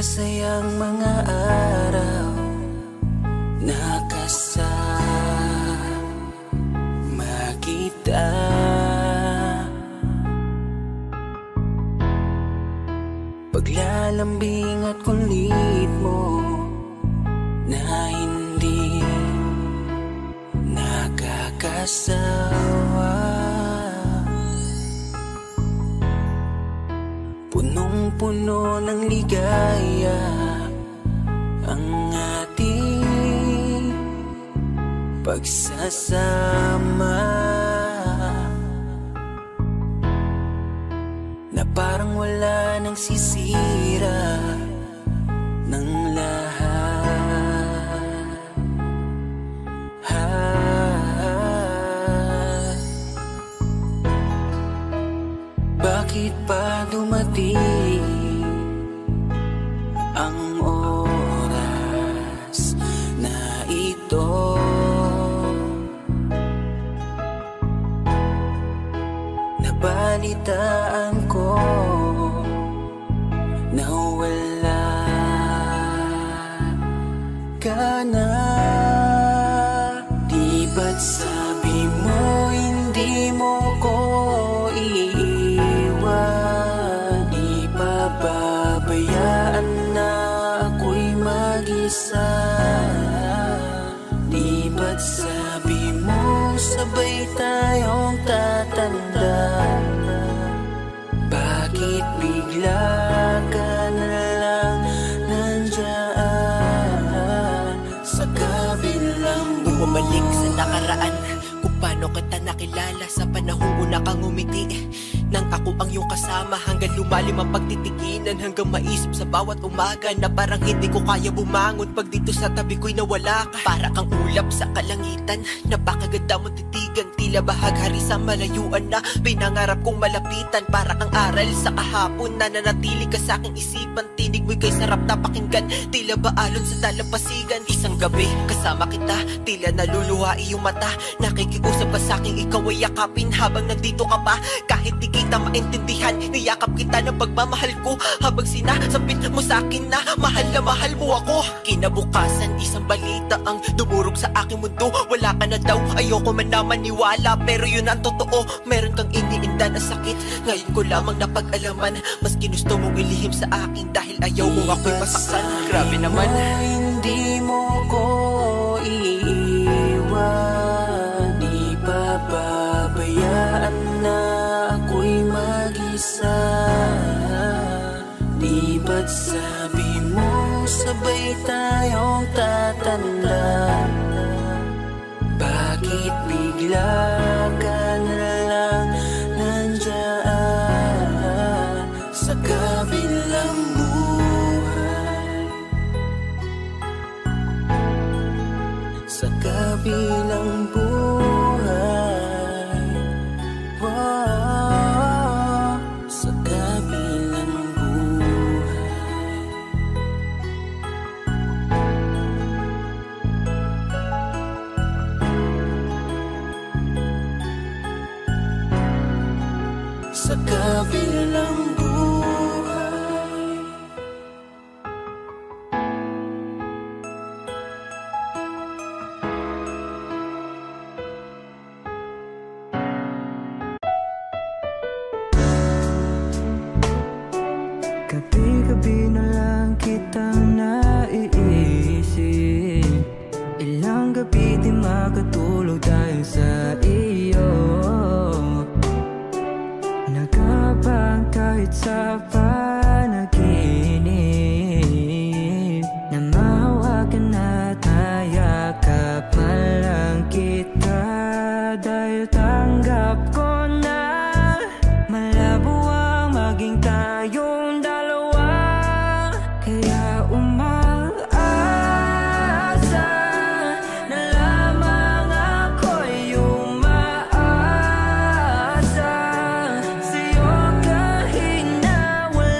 masasayang mga araw na kasama kita. Paglalambing at kulit mo na hindi nakakasawa. Punong-puno ng ligaya ang ating pagsasama, na parang wala nang sisira ng lahat. Bakit pa dumating ang oras na ito? Nabalitaan ko na wala ka na. Di ba't sabi mo hindi mo ko iiwan? Di pa babayaan na ako'y mag-isa? Di ba't sabi mo sabay tayong tatanda? Bakit bigla ka na lang nandyan sa kabilang buhay? Bumalik sa nakaraan, kung paano kita nakilala sa panahong una kang umiti. Nang ako ang iyong kasama, hanggang lumalim ang pagtitiginan, hanggang maisip sa bawat umaga na parang hindi ko kaya bumangon pag dito sa tabi ko'y nawala ka. Para kang ulap sa kalangitan, napakaganda mo titigan, tila bahaghari sa malayuan na pinangarap kong malapitan. Para kang aral sa kahapon na nanatili ka sa aking isipan, tinig mo'y kay sarap na pakinggan, tila ba alon sa dalampasigan. Isang gabi kasama kita, tila naluluha iyong mata, nakikiusap ka sa aking ikaw ay yakapin habang nandito ka pa. Kahit di kita maintindihan, niyakap kita ng pagmamahal ko, habang sinasabit mo sa akin na mahal mo ako. Kinabukasan, isang balita ang dumurog sa aking mundo. Wala ka na daw, ayoko man na maniwala, pero yun ang totoo. Meron kang iniinda na sakit, ngayon ko lamang napag-alaman. Mas ginusto mong ilihim sa akin dahil ayaw mo ako'y masaktan. Grabe naman. Hindi mo ko iiwan, di pa babayaan na ako'y mag-isa. Di ba't sabi mo sabay tayong tatanda? Bakit bigla ka na lang nandyan sa kabilang buhay? Sa kabilang buhay, wow, sa kabilang buhay. Sa kabilang buhay. Gabi-gabi na lang kitang naiisip, ilang gabi di makatulog dahil sa iyo. Nagkabang kahit sa panaginip, na mahawakan at mayakapan lang kita, dahil tanggap ko na malabo ang maging tayong dalawa. Kaya umaasa na lamang ako'y umaasa sa'yo kahit na wala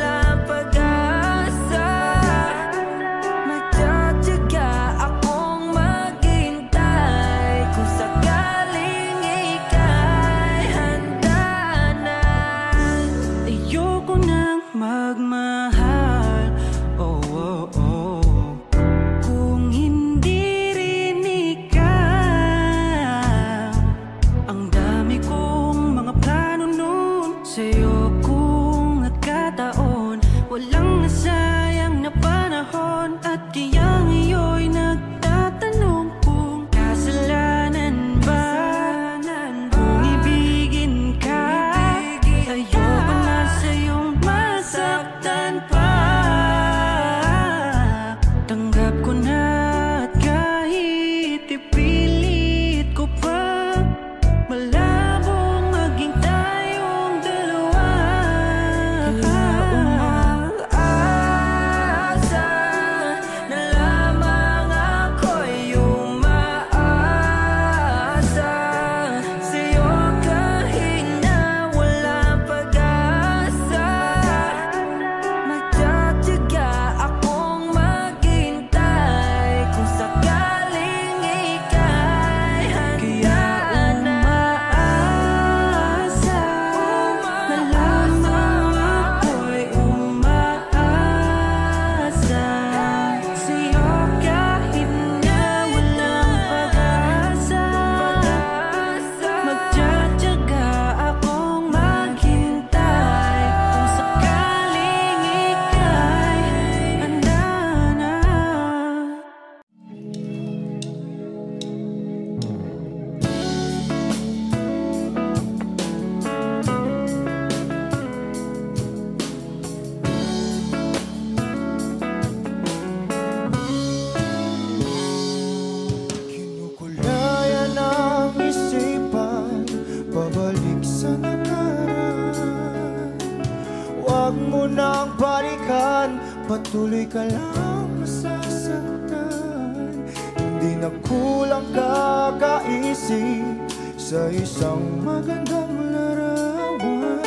babalikan, patuloy ka lang masasaktan. Hindi na kulang kakaisip sa isang magandang larawan.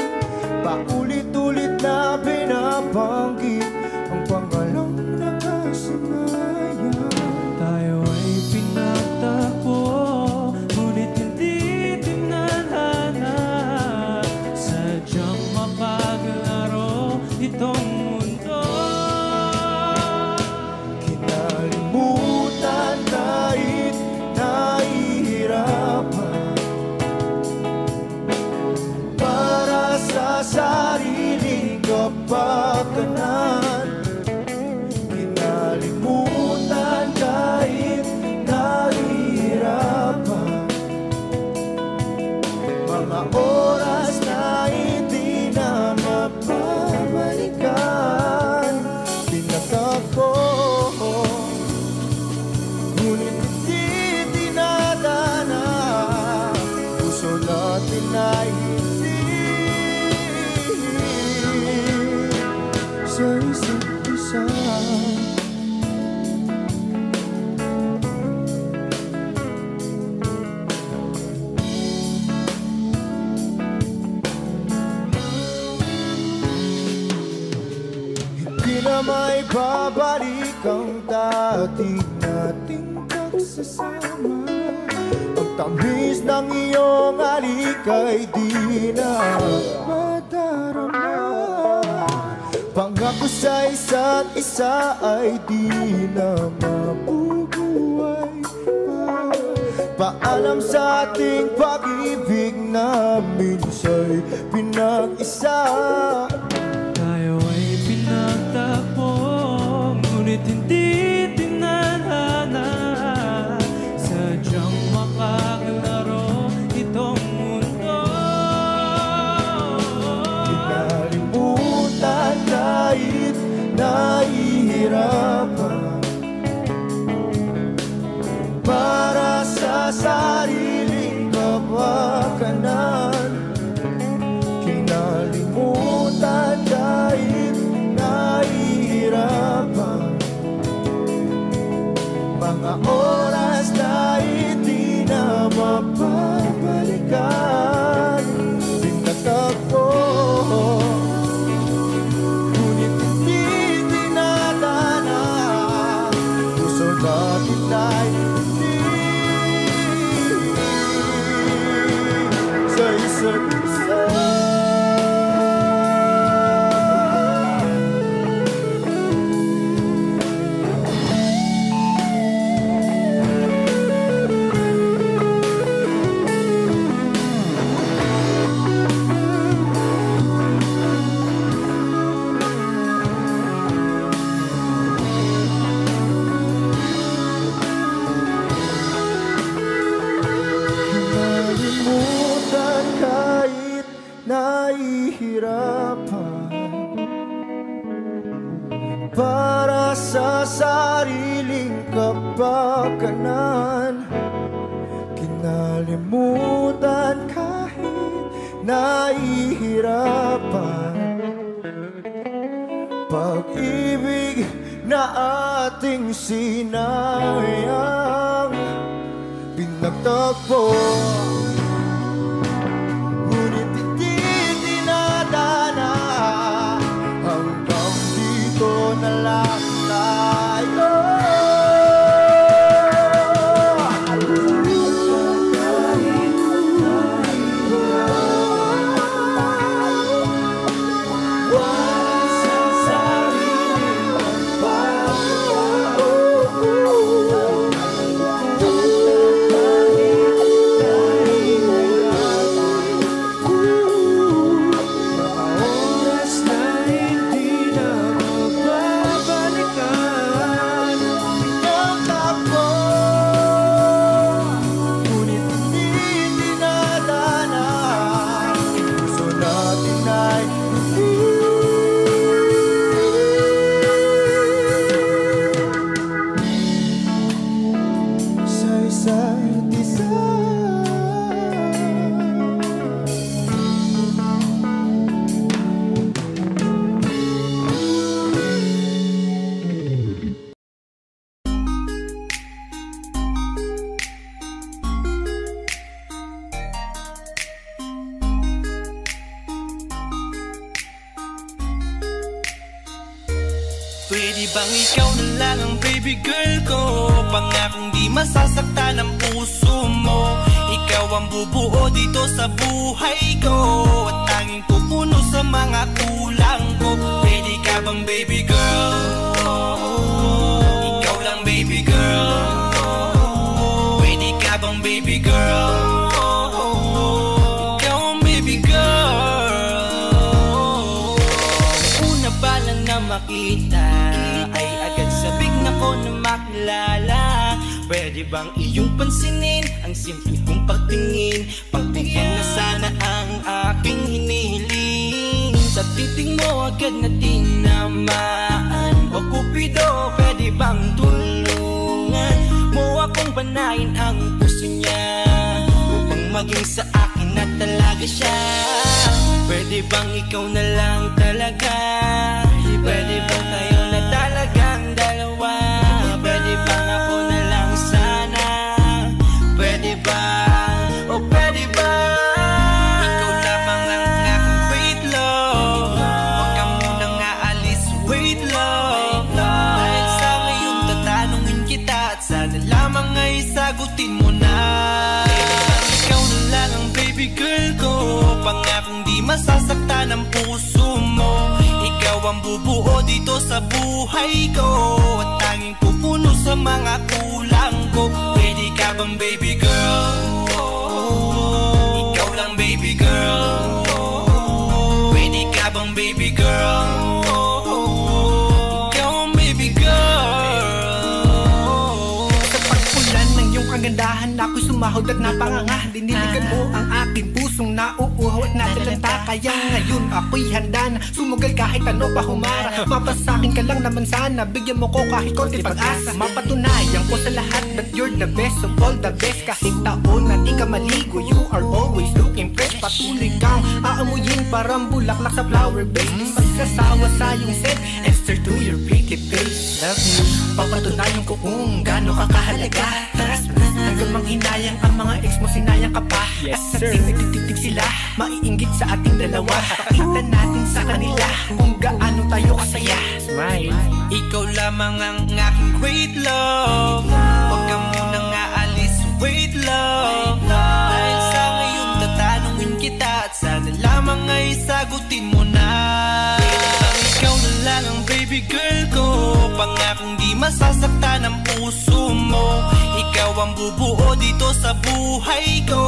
Paulit-ulit na binabanggit ang pangalang nakasanayan. Tayo ay pinagtagpo, ngunit hindi tinadhana. Sadyang mapaglaro itong mundo. Kinalimutan kahit nahihirapan, para sa sariling kapakanan. Kinalimutan kahit nahihirapan, mga oras na hindi na mapabalikan. Pinagtagpo, ngunit hindi dinadana. Puso natin ay hindi sa isa't isa. Hindi na may babalik ang dati nating pagsasama. Ang tamis ng iyong halik ay di na madarama. Pangako sa isa't isa ay di na mabubuhay pa. Paalam sa ating pag-ibig na minsa'y pinag-isa. Tayo ay pinagtagpo, ngunit hindi tinadhana. Sadyang makaglaro itong mundo. Kinalimutan kahit nahihirapan, para sa sariling kapakanan. Kinalimutan kahit nahihirapan, mga oras na hindi na mapabalikan. Pinagtagpo, ngunit hindi dinadana. Puso natin ay hindi sa isa't isa. Kinalimutan kahit nahihirapan, para sa sariling kapakanan. Kinalimutan kahit nahihirapan, pag-ibig na ating sinayang. Pinagtagpo, ngunit hindi dinadana. Hanggang dito na lang tayo. Pwede bang ikaw na lang ang baby girl ko? Pangakong di masasaktan ang puso mo. Ikaw ang bubuo dito sa buhay ko, at tanging pupuno sa mga kulang ko. Pwede ka bang baby girl? Ikaw lang baby girl. Pwede ka bang baby girl? Ikaw ang baby girl. Una pa lang na makita ay agad sabik na ko na makilala. Pwede bang iyong pansinin ang simple kong pagtingin? Pagbigyan na sana ang aking hinihiling. Sa titing mo agad na tinamaan. O Cupido, pwede bang tulungan mo akong banayin ang puso niya, upang maging sa akin na talaga siya? Pwede bang ikaw na lang talaga? Pwede bang tayo na talagang dalawa? Pwede bang ako na lang sana? Pwede ba? O pwede ba? Ikaw lamang ang aking wait love. Huwag ka munang aalis, wait love. Dahil sa ngayon tatanungin kita, at sana lamang ay sagutin mo na. Ikaw na lang ang baby girl ko, pangakong di masasaktan ang puso mo. Ikaw ang bubuo dito sa buhay ko, at tanging pupuno sa mga kulang ko. Pwede ka bang baby girl? Ikaw lang baby girl. Pwede ka bang baby girl? Ikaw ang baby girl. Sa pagpulan ng iyong kagandahan, ako'y sumahod at napanganga. Diniligan mo ang aking pusong nauuhaw at natalanta. Kaya ngayon ako'y handa na sumugal kahit ano pa humara. Mapasakin ka lang naman sana, bigyan mo ko kahit konti pag-asa. Mapatunayan ko sa lahat that you're the best of all the best. Kahit taon na di ka maligo, you are always looking fresh. Patuloy kang aamuyin parang bulaklak sa flower base. Di magsasawa sa iyong scent and stir to your pretty face. Love you, papatunayan ko kung gaano ka kahalaga. Taras hanggang manghinayang ang mga ex mo, sinayang ka pa. Yes, at sa titig sila, maiinggit sa ating dalawa. Pakita natin sa kanila kung gaano tayo kasaya. Smile. Ikaw lamang ang aking great love. Huwag ka munang aalis, wait love. Dahil sa ngayon tatanungin kita, at sana lamang ay sagutin mo na. Ikaw na lang ang baby girl ko, pangakong di masasaktan ang puso mo. Ikaw ang bubuo dito sa buhay ko,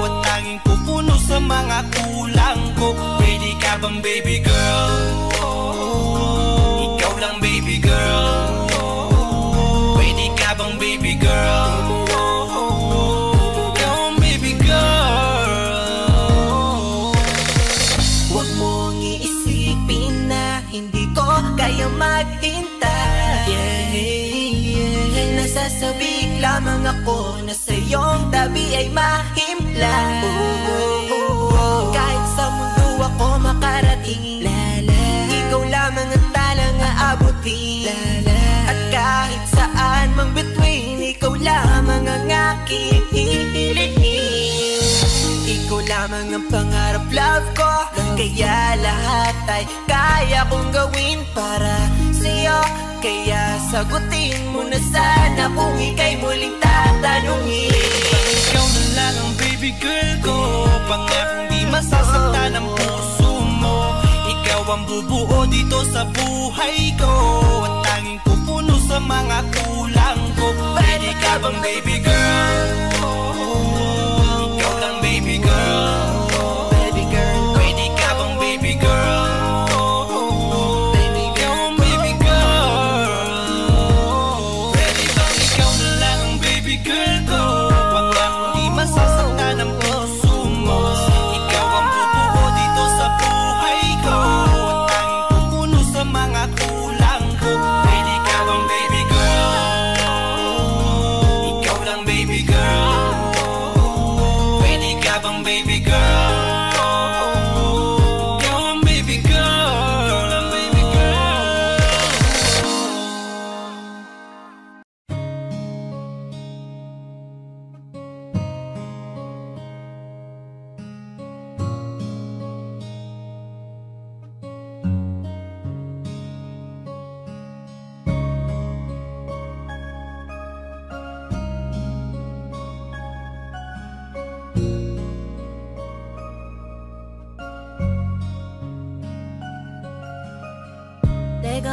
at tanging pupuno sa mga kulang ko. Pwede ka bang baby girl? Ikaw lang baby girl. Pwede ka bang baby girl? Ikaw ang baby girl. Huwag mong iisipin na hindi ko kaya maghintay. Nasasabik lamang ako na sa iyong tabi ay mahimpla. Kahit sa mundo ako makarating, ikaw lamang ang talang aabutin. At kahit saan mang between, ikaw lamang ang aking hihilihin. Ikaw lamang ang pangarap, love ko. Kaya lahat ay kaya kong gawin para sa'yo. Kaya sagutin mo na sana kung ika'y muling tatanungin. Ikaw na lang ang baby girl ko, pangakong di masasaktan ang puso mo. Ikaw ang bubuo dito sa buhay ko, at tanging pupuno sa mga kulang ko. Pwede ka bang baby girl? Ikaw lang baby girl. Baby girl, Pwede ka bang baby girl? baby Ikaw girl, ang baby girl. Pwede bang ikaw na lang ang baby girl ko, pangakong di masasaktan ang puso mo. Ikaw ang bubuo dito sa buhay ko, at tanging pupuno sa mga kulang ko. Pwede ka bang baby girl? Ikaw lang baby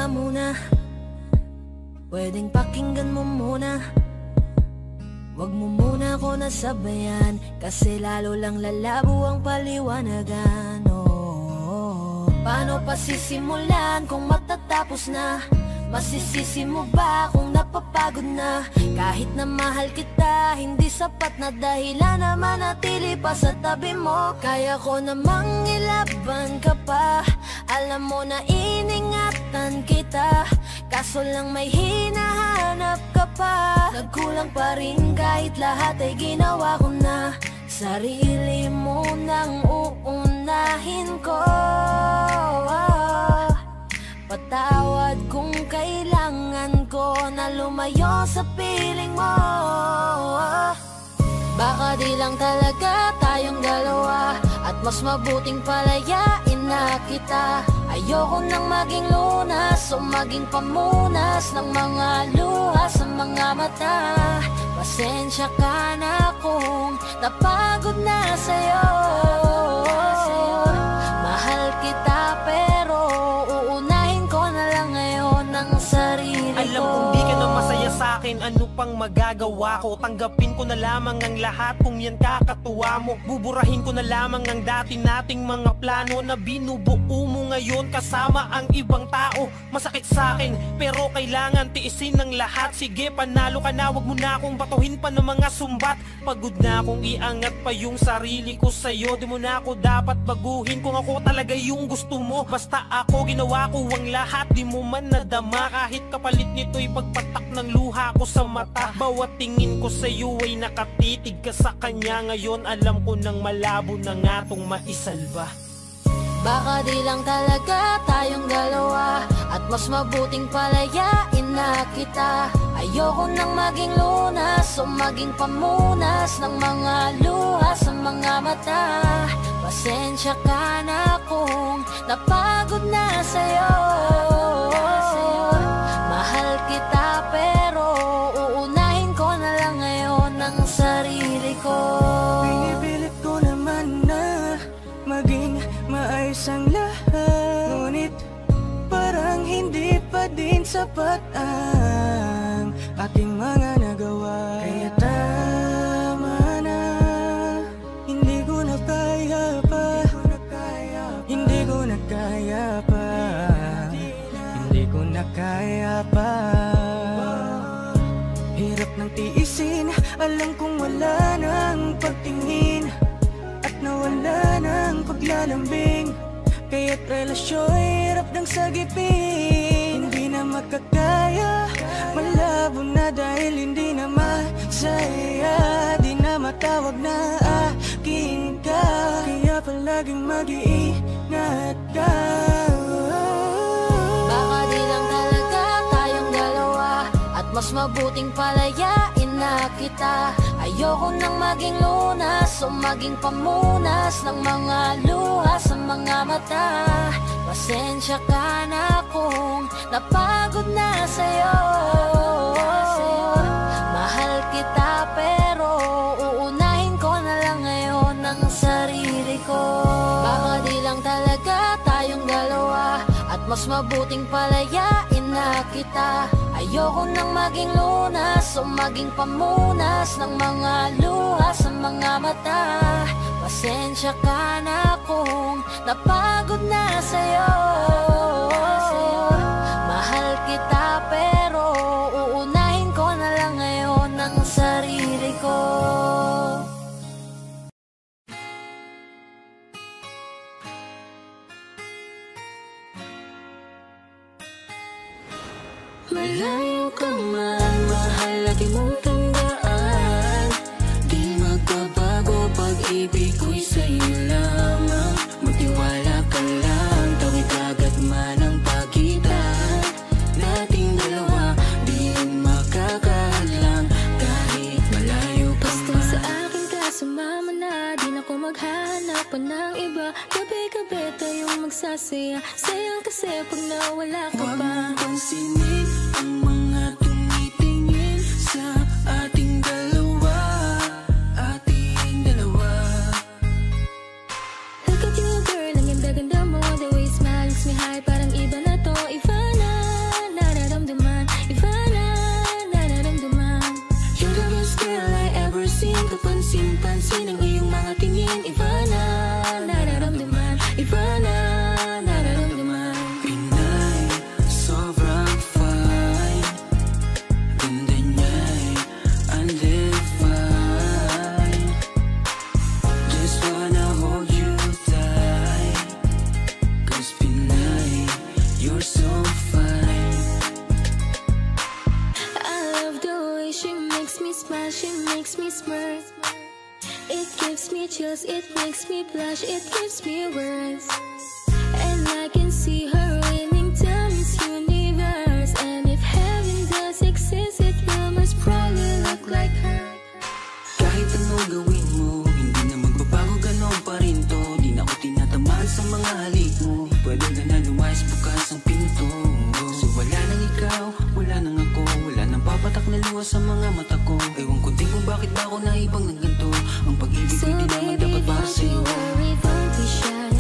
ka muna, pwedeng pakinggan mo muna. Wag mo muna ako nasabayan, kasi lalo lang lalabo ang paliwanagan. Paano pa sisimulan kung matatapos na? Masisisi mo ba kung napapagod na? Kahit na mahal kita, hindi sapat na dahilan na manatili pa sa tabi mo. Kaya ko namang ilaban ka pa, alam mo na iningatan kita, kaso lang may hinahanap ka pa. Nagkulang pa rin kahit lahat ay ginawa ko na. Sarili mo nang uunahin ko. Patawad kung kailangan ko na lumayo sa piling mo. Baka di lang talaga tayong dalawa, at mas mabuting palayain na kita. Ayoko nang maging lunas o maging pamunas ng mga luha sa mga mata. Pasensya ka na kung napagod na sa'yo. Mahal kita pero uunahin ko na lang ngayon ang sarili ko. Alam kong di ka na masaya sa'kin, ano pang magagawa ko? Tanggapin ko na lamang ang lahat kung yan kakatuwa mo. Buburahin ko na lamang ang dati nating mga plano na binubuo mo ngayon kasama ang ibang tao. Masakit sa'kin pero kailangan tiisin ng lahat. Sige, panalo ka na, wag mo na akong batuhin pa ng mga sumbat. Pagod na akong iangat pa yung sarili ko sa'yo. Di mo na ako dapat baguhin kung ako talaga yung gusto mo. Basta ako, ginawa ko ang lahat, di mo man nadama. Kahit kapalit nito'y pagpatak ng luha ko sa mata. Bawat tingin ko sa'yo ay nakatitig ka sa kanya. Ngayon alam ko nang malabo na nga tong maisalba. Baka di lang talaga tayong dalawa, at mas mabuting palayain na kita. Ayoko nang maging lunas o maging pamunas ng mga luha sa mga mata. Pasensya ka na kung napagod na sa'yo. Mahal kita pero uunahin ko na lang ngayon ang sarili ko. Pinipilit ko naman na maging maayos ang lahat, ngunit parang hindi pa din sapat ang ating mga nagawa. Kaya tama na, hindi ko na kaya pa, hindi ko na kaya pa, hindi ko na kaya pa. Hirap ng tiisin, alam kong wala nang pagtingin at nawala ng paglalambing. Kaya't relasyo'y hirap ng sagipin. Hindi na makakaya, malabo na dahil hindi na masaya. Di na matawag na akin ka, kaya palaging mag-iingat ka. Baka di lang talaga tayong dalawa, at mas mabuting palayain na kita. Ayoko nang maging lunas o maging pamunas ng mga luha sa mga mata. Pasensya ka na kung napagod na sa'yo. Mahal kita pero uunahin ko na lang ngayon ang sarili ko. Baka di lang talaga tayong dalawa, at mas mabuting palayain na kita. Ayoko nang maging lunas o maging pamunas ng mga luha sa mga mata. Pasensya ka na kung napagod na sa'yo. Mahal kita pero uunahin ko na lang ngayon ang sarili ko. Malayo ka man, mahal lagi mong tandaan. Di magbabago, pag-ibig ko'y sa'yo lamang. Magtiwala ka lang, tawid agad man ang pagitan nating dalawa. Di makakahadlang kahit malayo ka man. Basta sa akin ka sumama na, di na ko maghanap pa ng iba. Gabi-gabi tayong magsasaya, sayang kasi pag nawala ka pa. Huwag mong pansinin ang mga tumitingin sa ating dalawa, ating dalawa. Look at you girl, ang ganda-ganda mo. The way you smile makes me high, parang iba na to, Ivana. pansin ang iyong mga tingin. Iba na nararamdaman, iba na nararamdaman. Pinay, sobrang fine. Ganda niya'y undefined. Just wanna hold you tight. Cause Pinay, you're so fine. I love the way she makes me smile, she makes me smirk. It gives me chills, it makes me blush, it gives me words. And I can see her winning down this universe. And if heaven does exist, it will most probably look like her. Kahit anong gawin mo, hindi na magbabago, ganon pa rin to. Di na ako tinatamaan sa mga halik mo. Pwede ka na lumayas, bukas ang pinto. So wala nang ikaw, wala nang ako, wala nang papatak na luha sa mga mata ko. Ewan ko din kung bakit ba ako naibang ng ganito. Ang pag-ibig So ko'y di naman baby, dapat para don't sa'yo. you worry, don't be shy.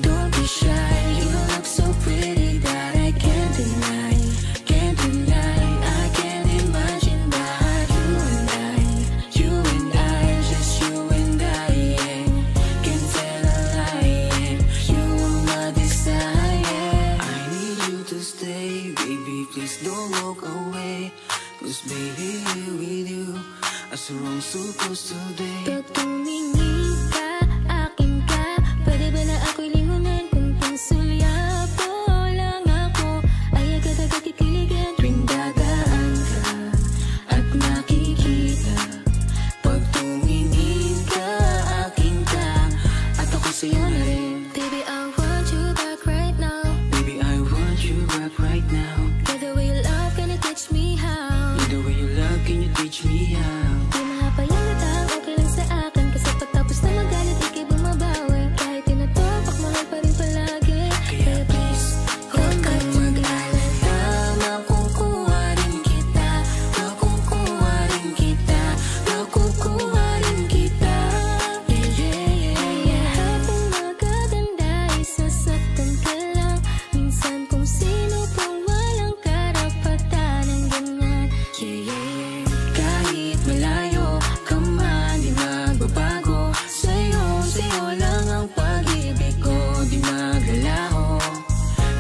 Don't be shy, you look so pretty that I can't deny, can't deny. I can't imagine but you and I, just you and I, yeah. Can't tell a lie, yeah. You are my desire. I need you to stay, baby, please don't walk away. Cause baby, here with you, I saw I'm supposed to be. Pag tumingin ka, akin ka, pwede ba na ako'y lingunan? Kung pangsulyapo lang ako, ay agad-agad kikiligan. Tuwing dadaan ka at nakikita, pag tumingin ka, akin ka, at ako sa'yo na rin. Baby, I want you back right now. Baby, I want you back right now. Get the way you love, can you teach me how? The way you love, can you teach me how? Di mahapayang latang, okay lang sa akin. Kasi pagtapos na magalit, ikay bumabawi. Kahit tinatopak, mahal pa rin palagi. Kaya please, huwag kang mag-alala. Makukuha rin kita, makukuha rin kita, makukuha rin kita. Yeah, yeah, yeah. Habang magaganda, isasaktan ka lang. Minsan kung sino pang walang karapatan ng ganyan. Yeah, yeah, yeah. Kahit malayo ka man, di magbabago. Sa'yo lang ang pag-ibig ko, di maglalaho.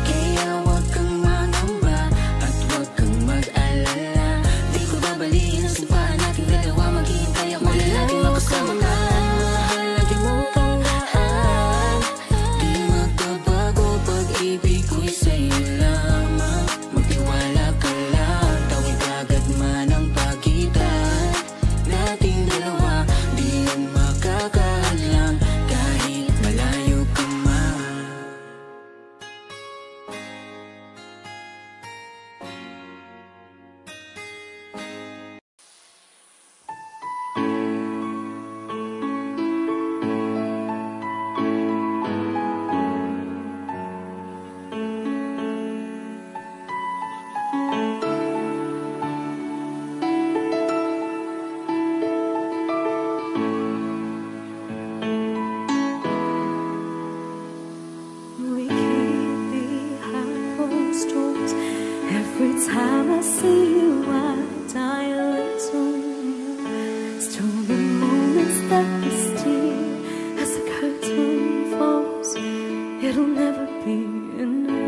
Kaya huwag kang mangamba at huwag kang mag-alala. Di ko babaliin ang sipahan nating dalawa. Maghihintay ako na laging makasama ka. Mahal, lagi mong tandaan, di magbabago pag-ibig ko'y sa'yo lamang. Magtiwala ka lang, tawid agad man ang pagitan nating dalawa. Di yan makakahadlang kahit malayo ka man. We keep behind closed doors. Every time I see you, I die a little. Stolen moments that we steal as the curtain falls. It'll never be enough.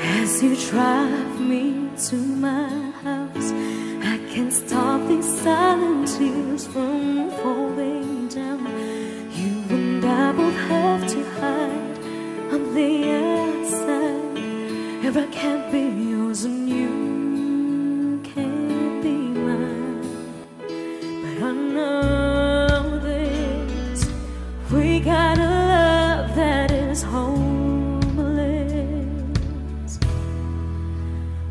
As you drive me to my house, I can't stop these silent tears from falling down. You and I both have to hide on the outside. If I can't be yours and you can't be mine, but I know this, we got a love that is homeless.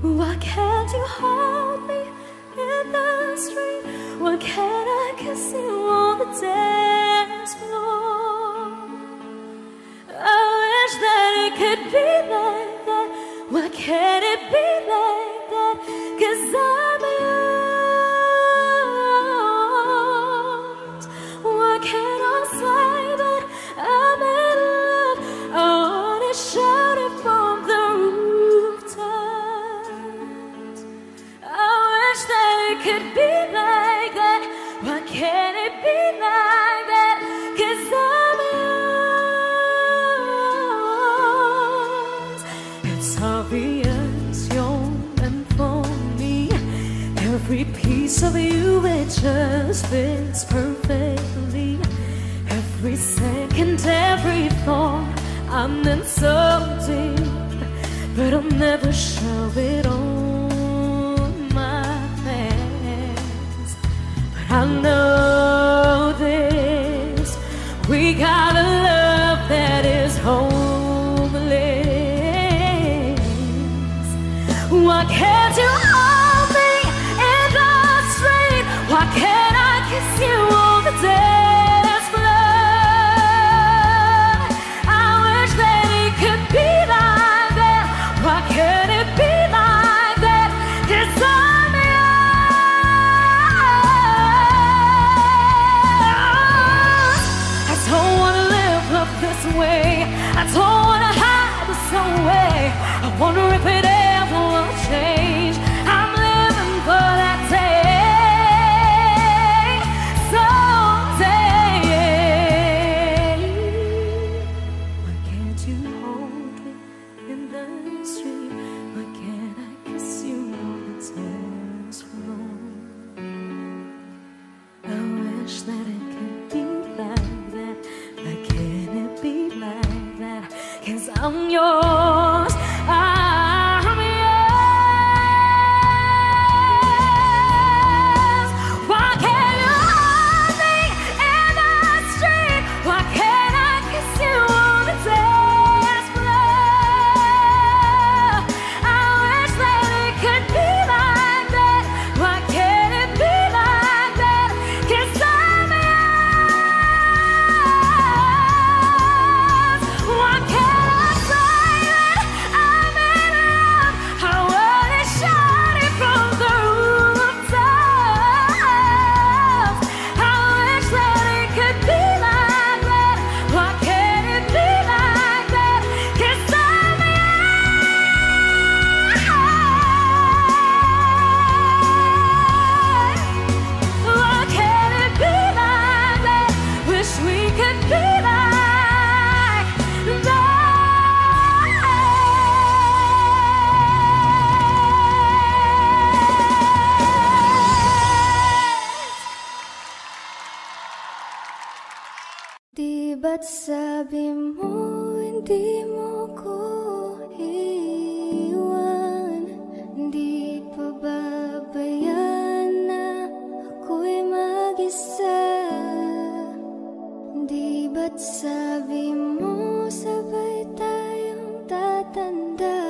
Why can't you hold me in the street? Why can't I kiss you on the dance floor? I wish that it could be like that. Why can't it be like that? 'Cause I'm yours. Why can't I say that I'm in love? I wanna shout it from the rooftops. I wish that it could be Every piece of you, it just fits perfectly. Every second, every thought, I'm in so deep, but I'll never show it on my face. But I know this, we got a love that is homeless. Why can't you hold me in the street? Why can't I kiss you on the dance floor? I wish that it could be like that. Why can't it be like that? 'Cause I'm yours. I don't wanna live up this way. I don't wanna hide this away. I wonder if it ever will change. I'm living for that day, someday. Why can't you hold me in the street? Why can't I kiss you on the dance floor? I wish that it could be like that. Why can't it be like that? 'Cause I'm yours. I'm yours. Why can't you hold me in the street? Why can't I kiss you on the dance floor? I wish that it could be like that. Why can't it be like that? 'Cause I'm yours. Why can't I say that I'm in love? I wanna shout it from the rooftops. I wish that it could be like that. Why can't it be like that? 'Cause I'm yours. Why can't it be like that? Wish we could be like that. Di ba't sabi mo hindi mo ko iwan? Di pa babayaan na ako'y mag-isa? Di ba't sabi mo sabay tayong tatanda?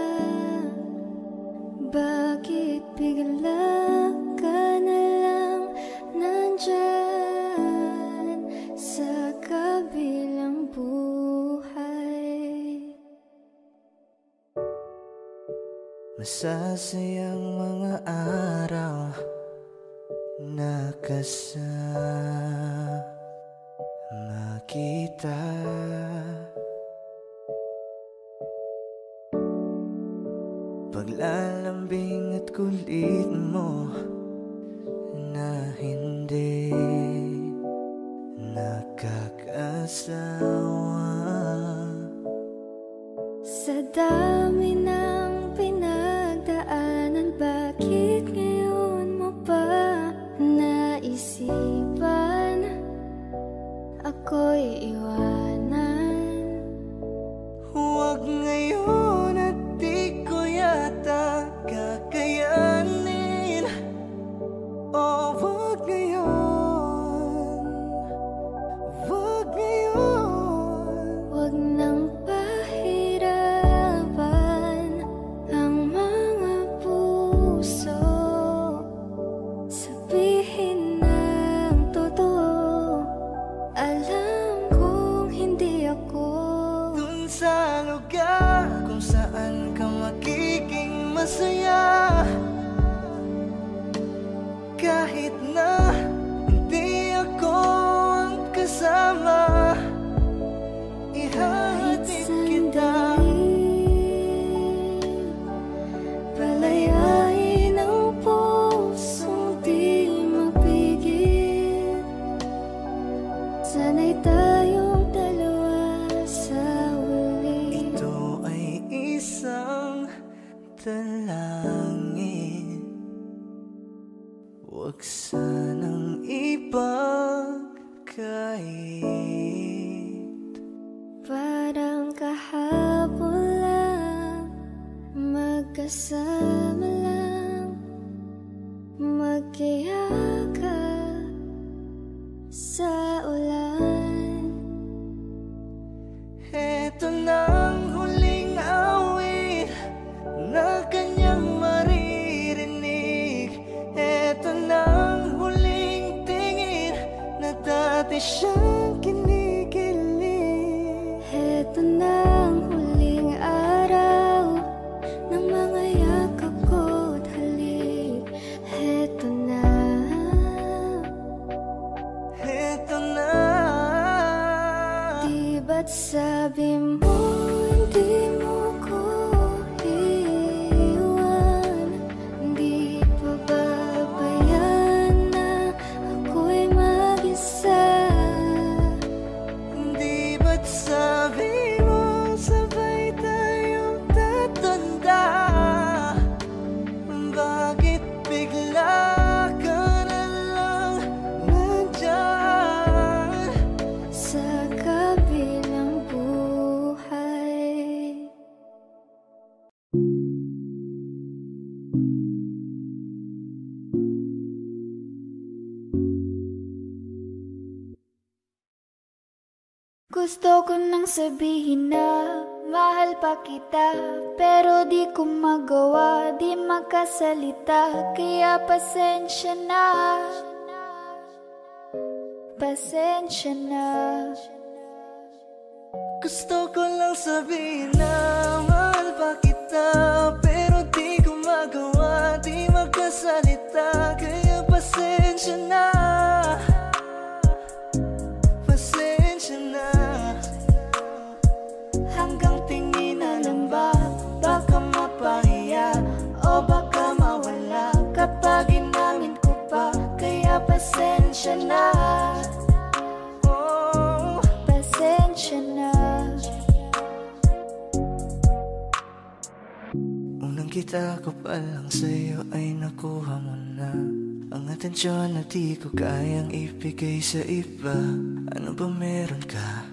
Bakit bigla ka na lang nandyan sa kabilang buhay? Masasayang mga araw na kasama kita. Paglalambing at kulit mo na hindi nakakasawa. Sa dami ng pinagdaanan, bakit ngayon mo pa naisipan ako'y iwanan? Huwag ngayon at di ko yata kakayanin sanang ipagkait. Parang kahapon lang, magkasama lang, magkayakap sa ulan. Eto nang huling awit na kanyang maririnig. Eto nang huling tingin na dati siyang kinikilig. Eto nang huling araw ng mga yakap ko't halik. Eto na. Di ba't sabi mo hindi mo ko iwan? Di pa babayan na ako'y mag-isa? Di ba't sabi mo sabay tayong tatanda? Bakit bigla ka na lang nandyan sa kabilang buhay? Gusto ko nang sabihin na mahal pa kita, pero di ko magawa, di makasalita. Kaya pasensya na, pasensya na. Gusto ko lang sabihin na mahal pa kita, pero di ko magawa, di magkasalita. Kaya pasensya na, pasensya na. Hanggang tingin na lang ba, baka mapahiya o baka mawala kapag inamin ko pa. Kaya pasensya na, oh, Pasensya na. unang kita ko pa lang sa'yo ay nakuha mo na ang atensyon na di ko kayang ibigay sa iba. Ano ba meron ka?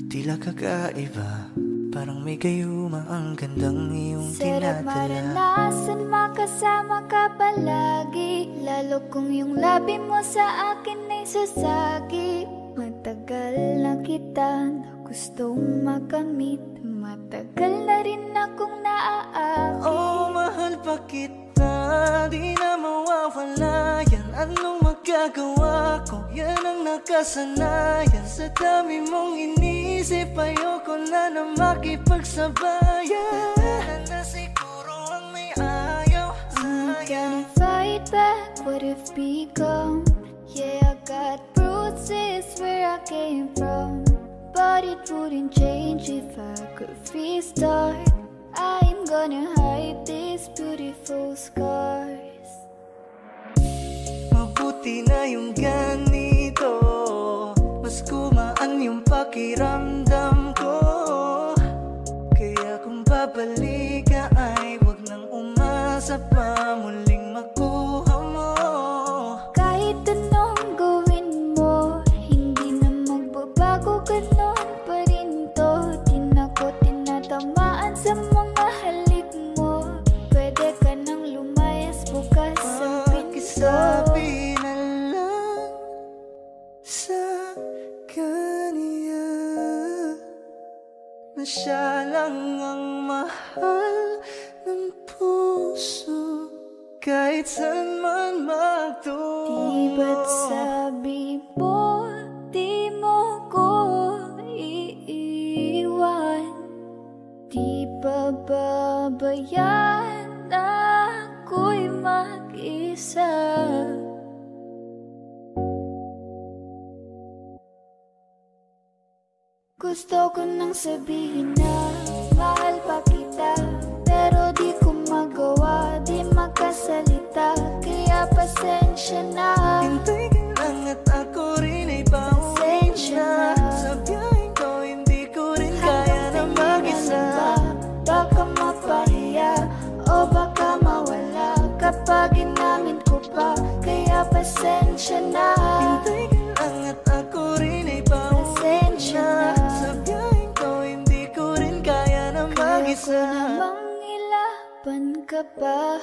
Tila kakaiba, parang may gayuma ang gandang iyong Sarap tinadala. maranasan makasama ka palagi, lalo kung yung labi mo sa akin ay sasagi. Matagal na kita na gustong makamit, matagal na rin akong naaakit. Oh, mahal pa kita, di na mawawala yan. Anong magagawa ko? Yan ang nakasanayan. Sa dami mong inisip, ayoko na na makipagsabayan. Na siguro ang may ayaw sa'yo. Can I fight back what if become? Yeah, I got bruises where I came from, but it wouldn't change if I could restart. I'm gonna hide these beautiful scars. Mabuti na yung ganito, mas gumaan yung pakiramdam ko. Kaya kung babalik ka ay wag nang umasa pa muling makuha mo. Kahit anong gawin mo, hindi na magbabago, ganon pa rin to. Di na ko tinatamaan sa mga halik mo. Pwede ka nang lumayas bukas ang pinto. Pakisabi na lang sa kanya na siya lang ang mahal ng puso, kahit saan man magtungo. Di ba't sabi mo, di mo ko iiwan? Di ba babayaan na ako'y mag-isa? Gusto ko nang sabihin na mahal pa kita, pero di ko magawa, di makasalita. Kaya pasensya na, Hintay ka lang at ako rin ay pauwi na. Sa biyaheng ko hindi ko rin kaya na mag-isa. baka mapahiya o baka mawala kapag inamin ko pa. Kaya pasensya pasensya na. Hintay ka lang at ako rin ay pasensya na. Sa biyaheng ko hindi ko rin kaya na mag-isa. Kaya ko namang ilaban ka pa.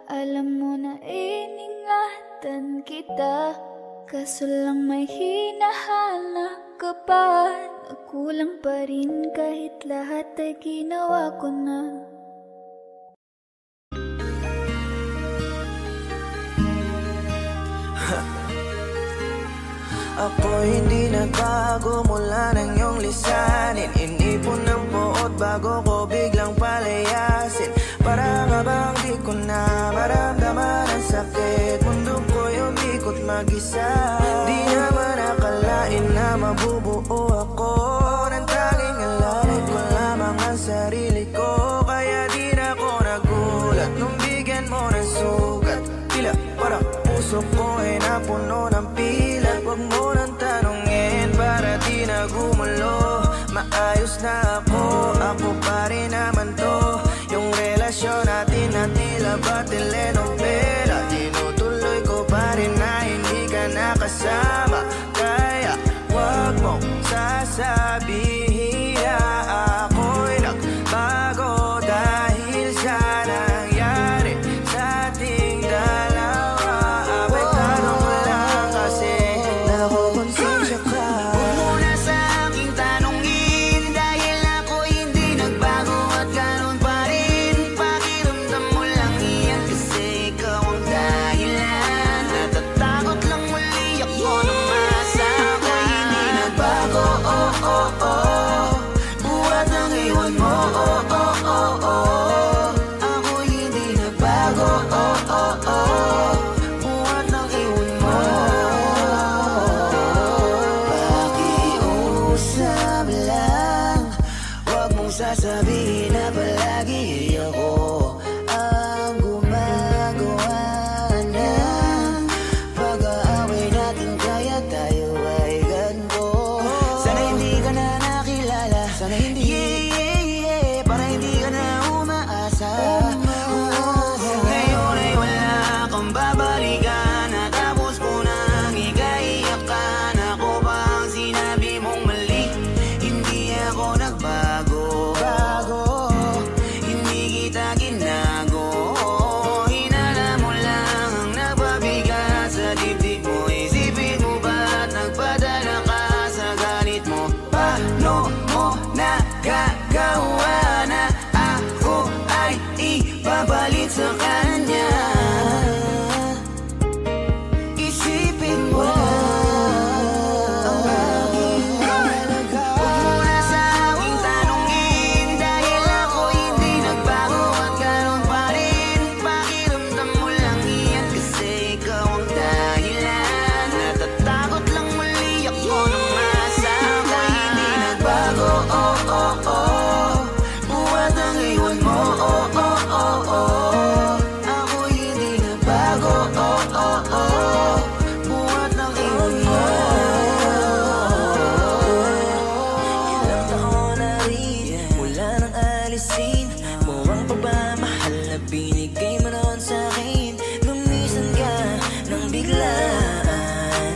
Alam mo na iningatan kita, kaso lang may hinahanap ka pa. Nagkulang pa rin kahit lahat ay ginawa ko na. Ako hindi nagbago mula ng iyong lisanin. Inipon ng buot bago ko biglang palayasin. Para nga bang di ko na maramdaman ang sakit. Mundo ko'y umikot mag-isa. Di naman akalain na mabubuo ako ng tanging alalay ko lamang ang sarili ko. Kaya di na ako nagulat nung bigyan mo ng sugat. Tila para puso ko ay napuno ng pila. Huwag mo nang tanungin para di na gumulo. Maayos na ako pa rin naman to. Yung relasyon natin na tila ba telenovela. Tinutuloy ko pa rin na hindi ka nakasama. Kaya huwag mong sasabihin na ako'y nagbago dahil sa nangyari sa ating dalawa. Apektado ko lang kasi nakukonsensya ka. Huwag mo na sa aking tanongin dahil ako'y hindi nagbago at ganun pa rin. Pakiramdam mo lang iyan kasi ikaw ang dahilan. Natatakot lang muli ako nung masa ako'y hindi nagbago. Buhat ang iwan mo. Ako'y hindi nagbago. Buhat ang iwan mo. Pakiusap lang, huwag mong sasabihin na palagi ako ang gumagawa ng pag-aaway natin. Kaya tayo ay ganito. Sana hindi ka na nakilala. Sana hindi para hindi ka na umaasa. Ngayon ay wala kang babalikan. Natapos ko nang ikaiyakan. Ako ba ang sinabi mong mali? Hindi ako nagbago. Hindi kita ginago. Hinala mo lang ang nagpabigat sa dibdib mo. Isipin mo ba't nagpadala ka sa galit mo? Paano mo nagagawa na ako ay ipapalit sa kanya? Isipin mo ang aking halaga. Huwag mo na sa aking tanongin dahil ako hindi nagbago at ganun pa rin. Pakiramdam mo lang iyan kasi ikaw ang dahilan. Natatakot lang muli ako nung masa ako'y hindi nagbago. Buhat ang iwan mo. Ako'y hindi nagbago. Buhat ang iwan mo. Ilang taon na rin mula nang alisin mo ang pagmamahal na binigay mo noon sa'kin. Lumisan ka nang biglaan,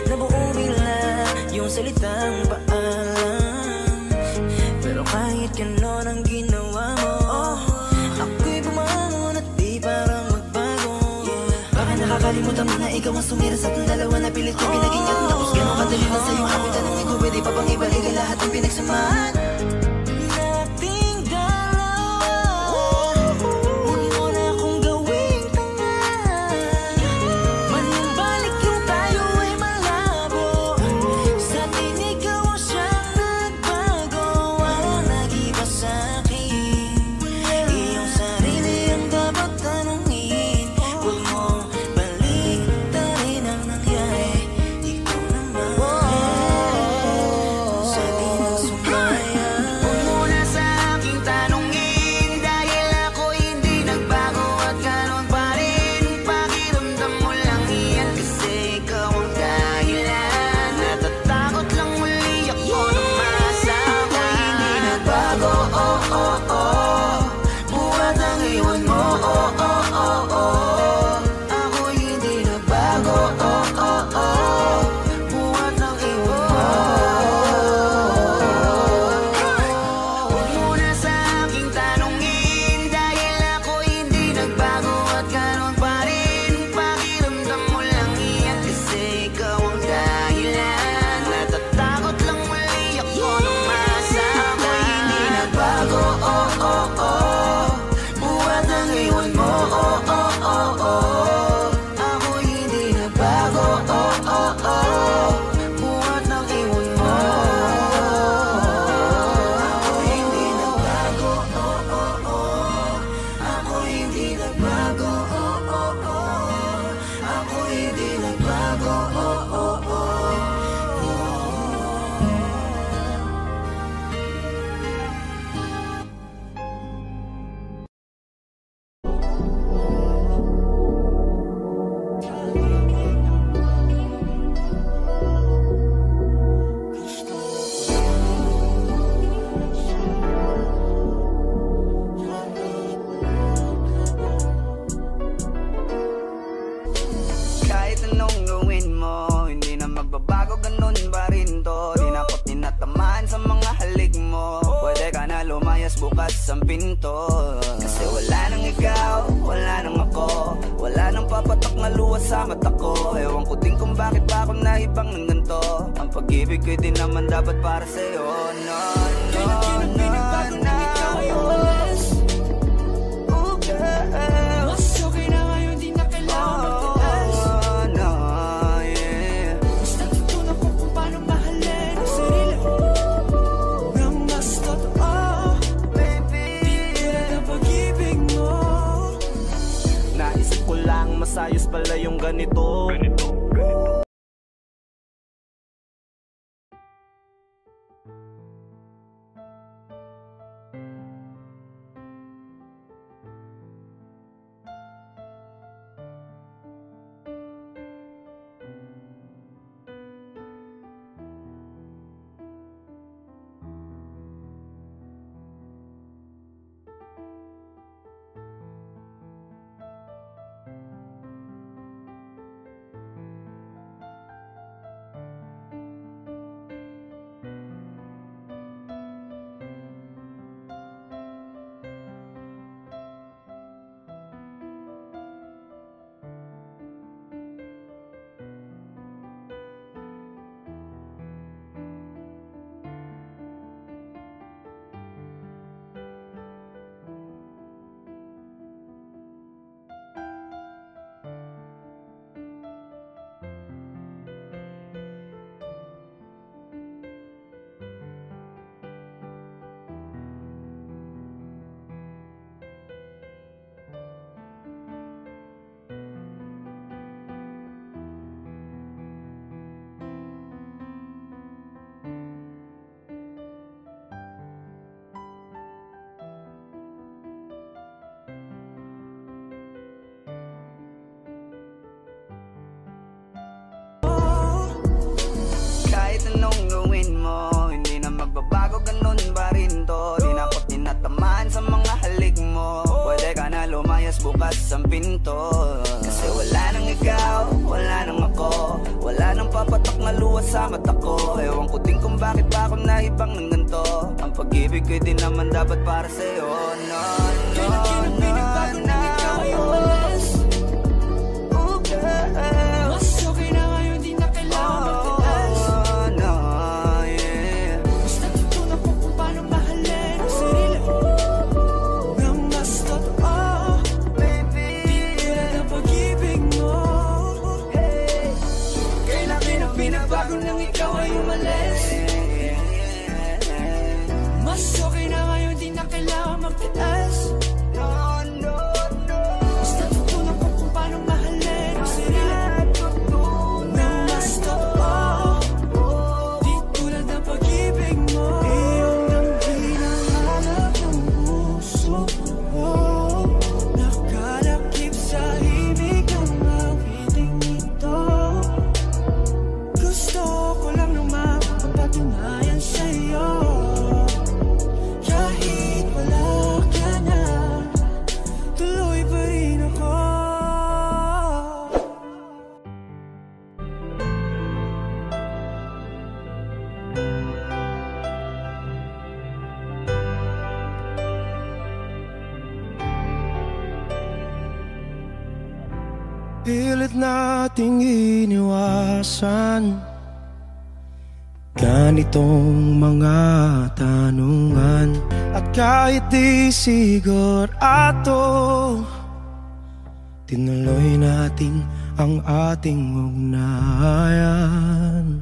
nabuo bigla yung salitang paalam. Pero kahit gano'n ang ginawa mo, ako'y bumangon at di parang magbago. Baka nakakalimutan mo na ikaw ang sumira sa ating dalawa na pilit ko pinag-ingat. Tapos gano'n kadali lang sa'yo ako'y tanong ko, pwede pa bang ibalik ang lahat ng pinagsamahan nating dalawa? Huwag mo na akong gawing tanga. Manumbalik yung tayo ay malabo. Sa atin ikaw ang siyang nagbago. Walang nag-iba sa'kin. Iyong sarili ang dapat tanungin. Huwag mong baliktarin ang nangyari. Ikaw naman nagbago, buhat ng iwan mo. Ako hindi nagbago, ako hindi nagbago, ako hindi nagbago. Kahit anong gawin mo, hindi na magbabago, ganun pa rin to. Di na ko tinatamaan sa mga halik mo. Pwede ka na lumayas, bukas ang pinto. Kasi wala nang ikaw, wala nang ako, wala nang papatok na luwas sa mata ko. Ewan ko din kung bakit pa ako naibang ng ganito. Ang pag-ibig ko'y di naman dapat para sa'yo. No, no, no, no, ikaw ay umalis. Oh girl, mas okay na ngayon, di na kailangan magtaas. No, yeah. Mas natutunan ko kung paano mahalin ang sarili nang mas totoo, baby. Di tulad ng pag-ibig mo. Naisip ko lang masayos pala yung ganito. Kahit anong gawin mo, hindi na magbabago, ganun pa rin to. Di na ko tinatamaan sa mga halik mo. Pwede ka na lumayas, bukas ang pinto. Kasi wala nang ikaw, wala nang ako, wala nang papatok na luwas sa mata ko. Ewan ko din kung bakit pa ako naibang ng ganito. Ang pag-ibig ko'y di naman dapat para sa'yo. No, no, no, no, ikaw ay umalis. Oh girl, mas okay na ngayon, di na kailangan magtaas. No, yeah. Mas natutunan ko kung paano mahalin ang sarili nang mas totoo, baby. Di tulad ng pag-ibig mo. Hey, kailan pinagbago nang ikaw ay umalis. Mas okay na ngayon, di na kailangan magtaas. No, no, no. Mas natutunan ko kung paano mahalin ang sarili nang mas totoo, di tulad ng pag-ibig mo. Iyong ang hinahanap ng puso ko, nakalakip sa himig ng awiting ito. Gusto ko lang naman mapatunayan sa'yo, kahit wala ka na, tuloy pa rin ako. Pilit nating iniwasan ganitong mga tanungan. At kahit di sigurado, tinuloy nating ang ating ugnayan.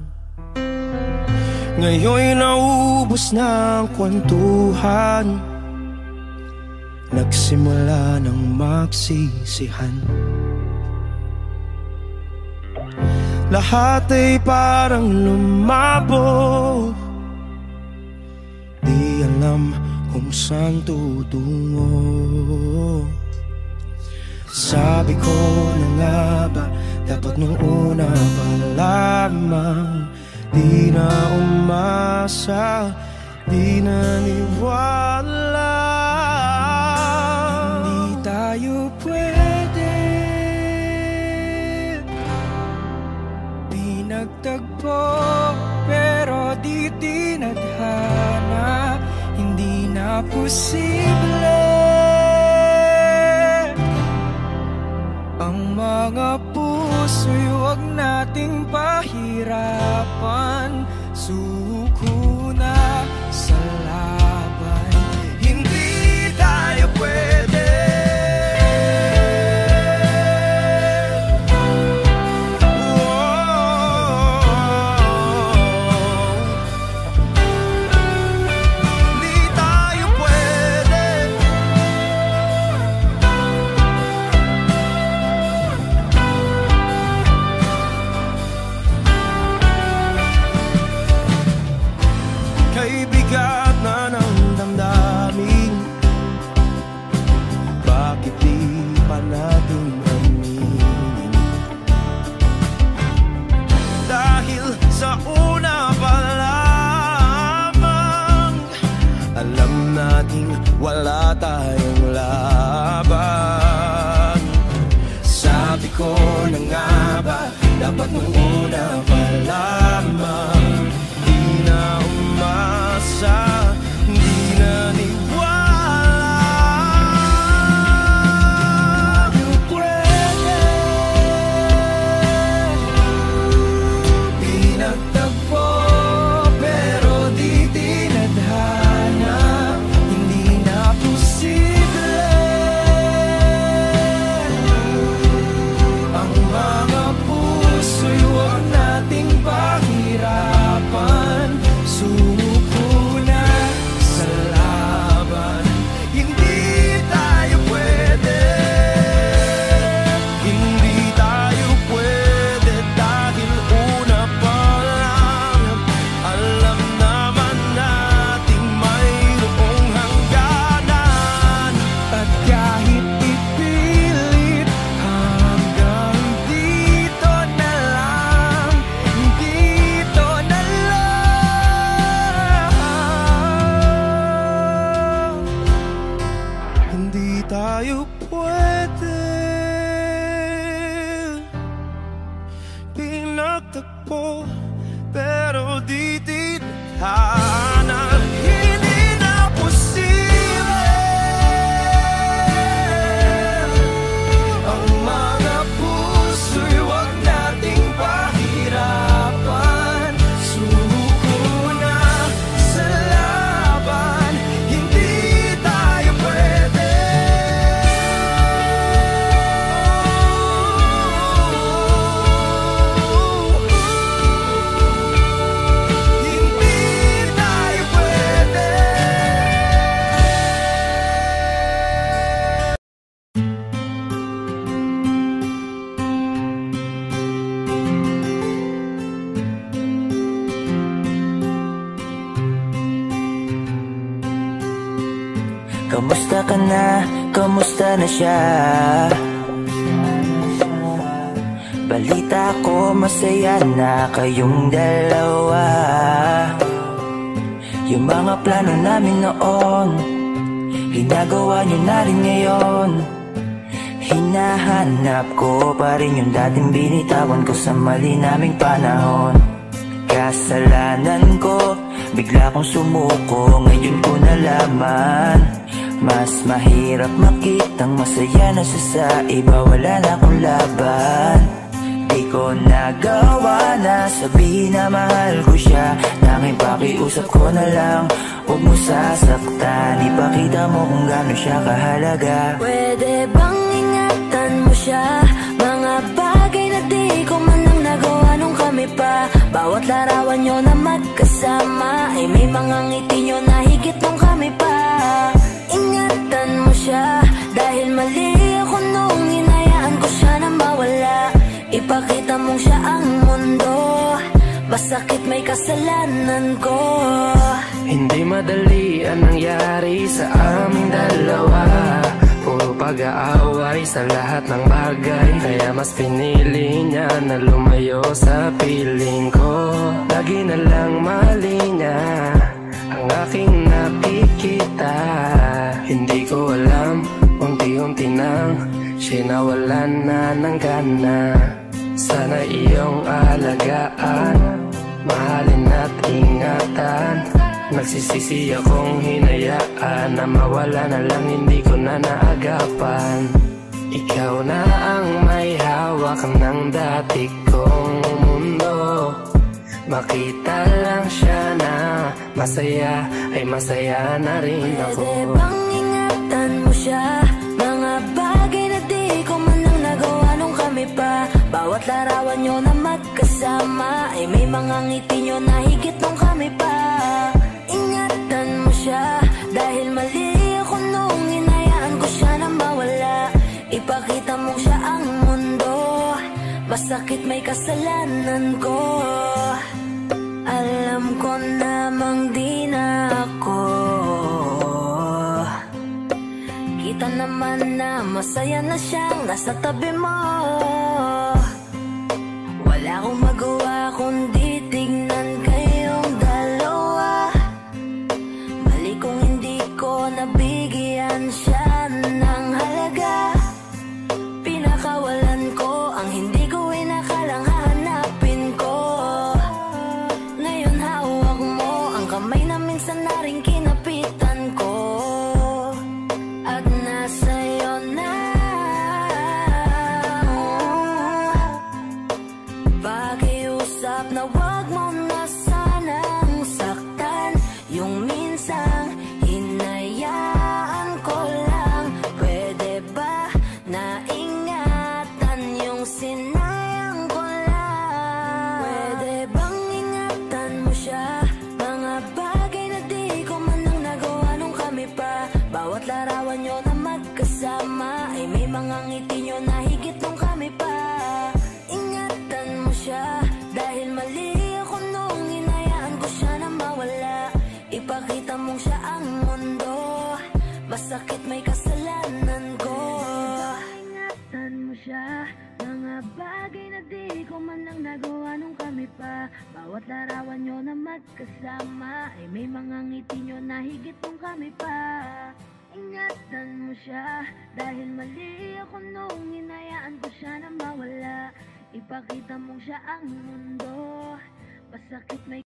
Ngayon'y naubos na ang kwentuhan, nagsimula ng magsisihan. Lahat ay parang lumabo, di alam kung saan tutungo. Sabi ko na nga ba, dapat nung una pa lamang, di na umasa, di naniwala. Hindi tayo pwede, di nagtagpo, pero di tinadhana. Hindi na posible ang mga puso'y huwag nating pahirapan. Suko na sa laban, hindi tayo pwede. Wala tayong laban. Sabi ko na nga ba, dapat nung una pa lamang, di na umasa, di na niwala. Di pwede, di nagtagpo, pero di tinadhana. Ang mga puso'y huwag nating pahirapan. Sumuko na sa laban, hindi tayo pwede. Hindi tayo pwede dahil una pa lang, alam naman nating mayroong hangganan. At kahit ipilit, hanggang dito na lang, dito na lang. Hindi tayo pwede, pinagtagpo, pero di tinadhana. Hindi na posible ang mga puso'y huwag nating pahirapan. Sumuko na sa laban, hindi tayo pwede. Hindi tayo pwede. Kamusta ka na? Kamusta na siya? Balita ko masaya na kayong dalawa. Yung mga plano namin noon, ginagawa nyo na rin ngayon. Hinahanap ko pa rin yung dating binitawan ko sa mali naming panahon. Kasalanan ko, bigla kong sumuko, ngayon ko nalaman. Mas mahirap makitang masaya na siya sa iba, wala na akong laban. Di ko nagawa na sabihin na mahal ko siya, tanging pakiusap ko na lang, huwag mo sasaktan. Ipakita mo kung gaano siya kahalaga. Pwede bang ingatan mo siya, mga bagay na larawan nyo na magkasama ay may mga ngiti nyo na higit nung kami pa. Ingatan mo siya dahil mali ako nung hinayaan ko siya na mawala. Ipakita mong siya ang mundo, masakit may kasalanan ko. Hindi madali ang nangyari sa aming dalawa. Puro pag-aaway sa lahat ng bagay, kaya mas pinili niya na lumayo sa piling ko. Lagi na lang mali niya ang aking nakikita. Hindi ko alam, unti-unti nang siya nawalan na ng gana. Sana iyong alagaan, mahalin at ingatan. Nagsisisi akong hinayaan na mawala na lang, hindi ko na naagapan. Ikaw na ang may hawak ng dati kong mundo. Makita lang siya na masaya, ay masaya na rin ako. Pwede bang ingatan mo siya? Mga bagay na di ko man lang nagawa nung kami pa. Bawat larawan nyo na magkasama ay may mga ngiti nyo na higit nung kami pa. Ingatan mo siya dahil mali ako nung hinayaan ko siya na mawala. Ipakita mo siya ang mundo, masakit may kasalanan ko. Alam ko namang di na ako. Kita naman na masaya na siyang nasa tabi mo. Wala akong magawa kundi tignan kayong dalawa. Mali kung hindi ko nabigyan siya ng halaga. Pinakawalan ko ang hindi ko inakalang hahanapin ko. Ngayon hawak mo ang kamay na minsan na rin kinapitan ko. At nasa'yo na. Pakiusap na wag mo na sanang saktan. Yung minsang hinayaan ko lang. Pwede ba na ingatan yung sinayang ko lang? Pwede bang ingatan mo siya? Mga bagay na di ko man lang nagawa nung kami pa. Bawat larawan nyo na magkasama ay may mga ngiti nyo na higit nung kami pa. Ingatan mo siya dahil mali ako nung hinayaan ko siya na mawala. Ipakita mong siya ang mundo, masakit may kasalanan ko. Ingatan mo siya, mga bagay na di ko man lang nagawa nung kami pa. Bawat larawan nyo na magkasama ay may mga ngiti nyo na higit nung kami pa. Ingatan mo siya dahil mali ako nung hinayaan ko siya na mawala. Ipakita mong siya ang mundo, masakit may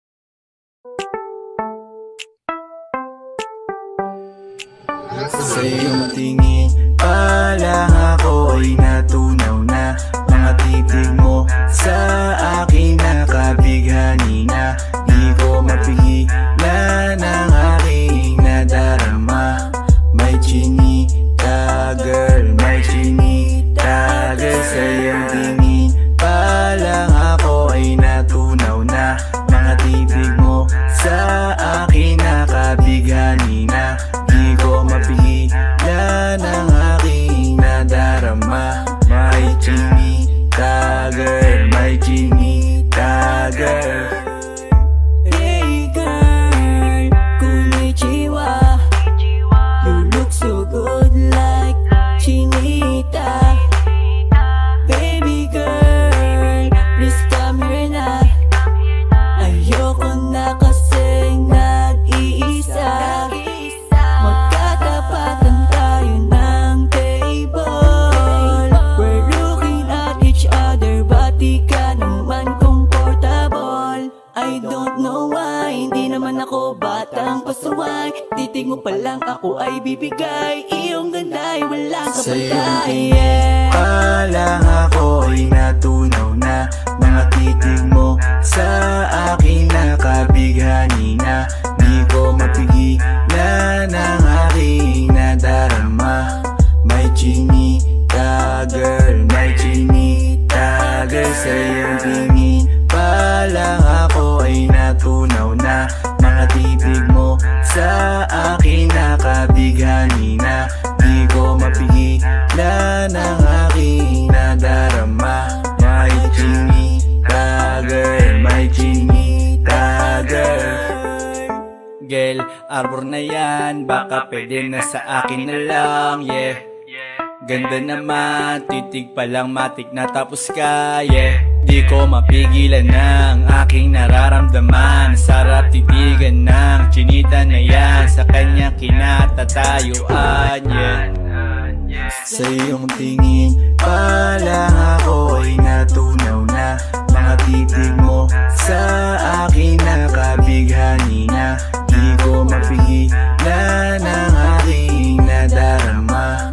sa iyong tingin pa lang ako ay natunaw na. Mga titig mo sa akin nakabighani na. Di ko mapigilan ang aking nadarama. May chinita girl, may chinita girl. Sa iyong tingin pa lang ako ay natunaw na. Mga titig mo sa akin nakabighani na. Di ko mapigilan ang aking nadarama. May chinita girl, may chinita girl. Hey girl, konnichiwa. You look so good like chinita. Baby girl, please come here na. Ayoko na kasing nag-iisa. Magkatapatan tayo ng table. We're looking at each other, but di ka naman comfortable. I don't know why, hindi naman ako batang pasuway. Titig mo pa lang ako ay bibigay. Iyong ganda ay walang Sa iyong kapatay. tingin pa lang ako ay natunaw na. Mga titig mo sa akin nakabighani na. Di ko mapigilan ang aking nadarama. May chinita girl, may chinita girl. Sa iyong tingin pa lang ako ay natunaw Girl, arbor na yan, baka pwede na sa akin na lang, yeah. Ganda naman, titig pa lang matik na tapos ka, yeah. Di ko mapigilan ng aking nararamdaman. Sarap titigan ng chinita na yan, sa kanyang kinatatayuan, yeah. Sa iyong tingin pa lang ako ay natunaw na. Mga titig mo sa akin nakabighani na. Di ko mapigilan ang aking nadarama.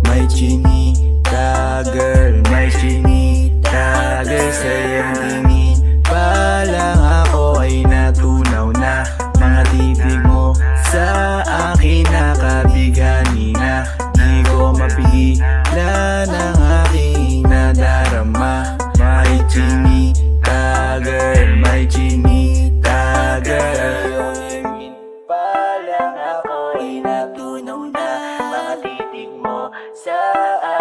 May chinita girl, may chinita girl. Sa iyong tingin pa lang ako ay natunaw na. Mga titig mo sa akin nakabighani na. Di ko mapigilan ang aking nadarama. May chinita girl, may chinita girl. Pa lang ako ay natunaw na. Mga titig mo sa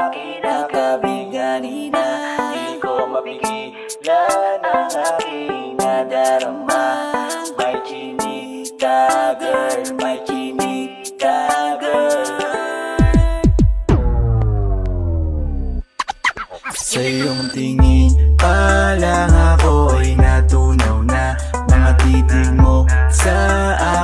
akin nakabighani na. Di ko mapigilan ang aking nadarama. May chinita girl, may chinita girl. Sa iyong tingin pa lang ako ay natunaw na. Mga titig mo sa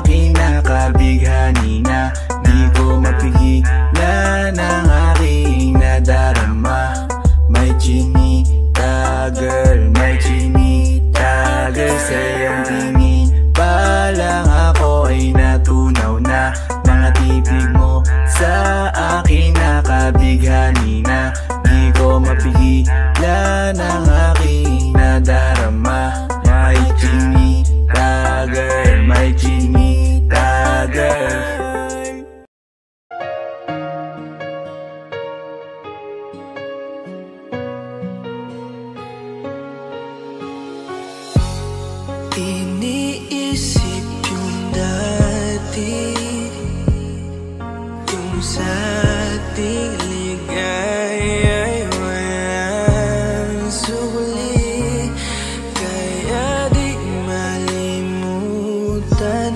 akin nakabighani na. Di ko mapigilan ang aking nadarama. May chinita girl, may chinita girl. Sa iyong tingin pa lang ako ay natunaw na. Mga titig mo sa akin nakabighani na. Di ko mapigilan ang aking nadarama. May chinita girl, may chinita girl. Iniisip yung dati, yung sa ating ligay ay walang suli. Kaya di malimutan,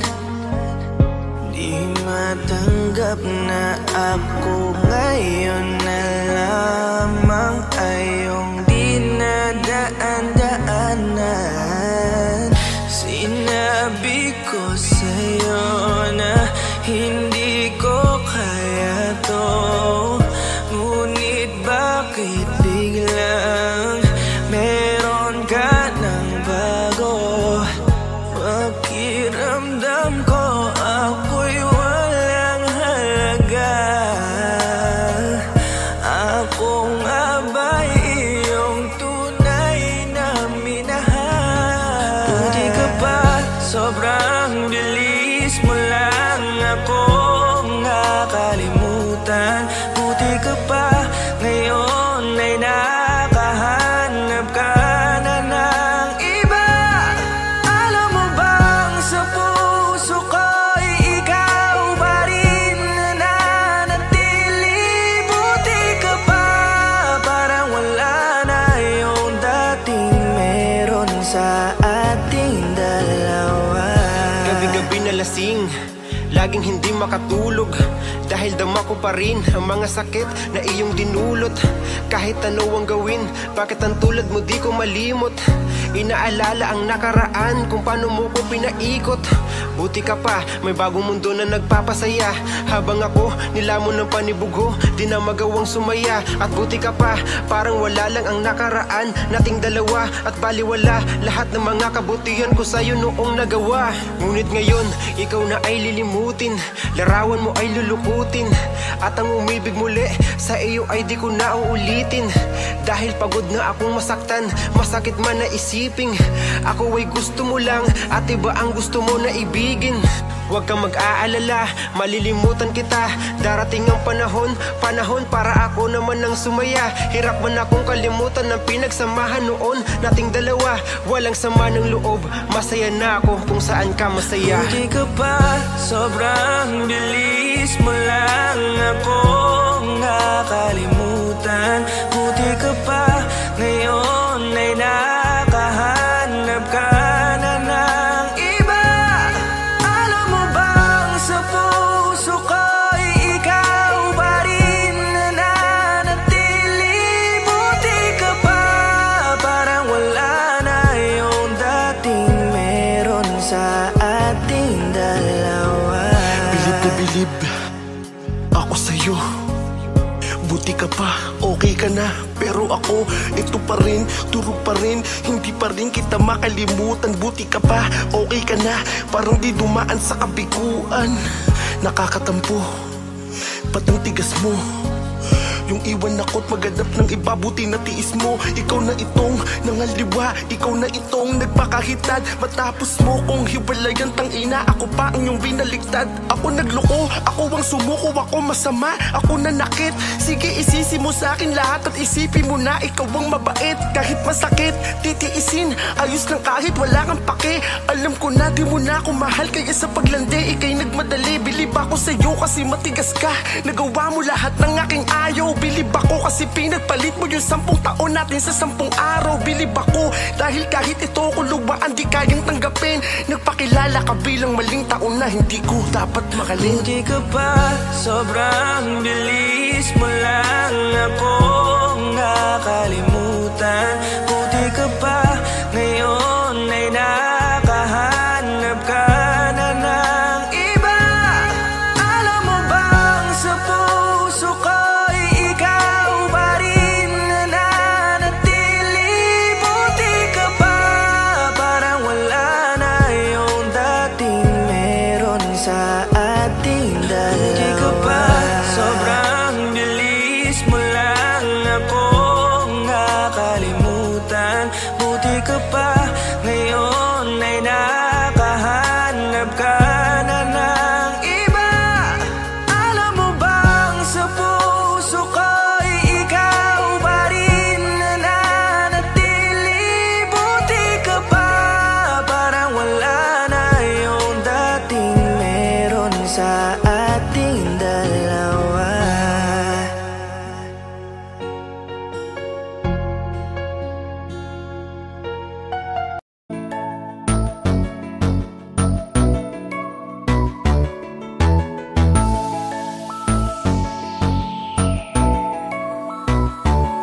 di matanggap na ako ngayon na lamang ay yung dinadaan-daanan. Sinabi ko sa'yo na hindi ko kaya to, ngunit bakit biglang meron ka ng bago? Pakiramdam ko ako'y walang halaga. Ako nga ba'y iyong tunay na minahal? Buti ka pa, sobrang bilis mo lang akong nakalimutan. Buti ka pa, ngayon ay nakahanap ka na ng iba. Alam mo bang sa puso ko'y ikaw pa rin nananatili? Buti ka pa, parang wala na yung dating meron sa ating dalawa. Gabi-gabi na lasing, laging hindi makatulog, dahil dama ko pa rin ang mga sakit na iyong dinulot. Kahit ano ang gawin, bakit ang tulad mo di ko malimot? Inaalala ang nakaraan, kung paano mo ko pinaikot. Buti ka pa, may bagong mundo na nagpapasaya. Habang ako, nilamon ng panibugo, di na magawang sumaya. At buti ka pa, parang wala lang ang nakaraan nating dalawa. At baliwala lahat ng mga kabutihan ko sa'yo noong nagawa. Ngunit ngayon, ikaw na ay lilimutin, larawan mo ay lulukutin, at ang umibig muli sa iyo ay di ko na uulitin. Dahil pagod na akong masaktan, masakit man na isiping ako ay gusto mo lang at iba ang gusto mo na ibigin. Huwag kang mag-aalala, malilimutan kita. Darating ang panahon para ako naman ang sumaya. Hirap man akong kalimutan ng pinagsamahan noon nating dalawa. Walang sama ng loob, masaya na ako kung saan ka masaya. Buti ka pa, sobrang bilis mo lang akong nakalimutan. Buti ka pa, ngayon ay nakahanap ka na ng iba. Alam mo ba sa'yo. Buti ka pa, okay ka na. Pero ako, ito pa rin, turog pa rin. Hindi pa rin kita makalimutan. Buti ka pa, okay ka na. Parang di dumaan sa kabiguan. Nakakatampo, ba't ang tigas mo? Yung iwan ako't maghanap ng iba, buti na tiis mo. Ikaw na itong nangaliwa, ikaw na itong nagpakahitad. Matapos mo kong hiwalayan, tangina, ako pa ang iyong binaliktad. Ako nagloko, ako ang sumuko, ako masama, ako nanakit. Sige, isisi mo sa akin lahat at isipin mo na ikaw ang mabait. Kahit masakit, titiisin, ayos lang kahit wala kang pake. Alam ko na di mo na ako mahal, kaya sa paglandi ikay nagmadali. Bilib ako sa'yo kasi matigas ka, nagawa mo lahat ng aking ayaw. Bilib ako kasi pinagpalit mo yung 10 taon natin sa 10 araw. Bilib ako dahil kahit ito kuluwaan di kayang tanggapin. Nagpakilala ka bilang maling taon na hindi ko dapat makalin. Hindi ka pa, sobrang bilis mo lang akong nakalimutan. Buti ka pa, ngayon ay nakahanap ka na ng iba. Alam mo bang sa puso ko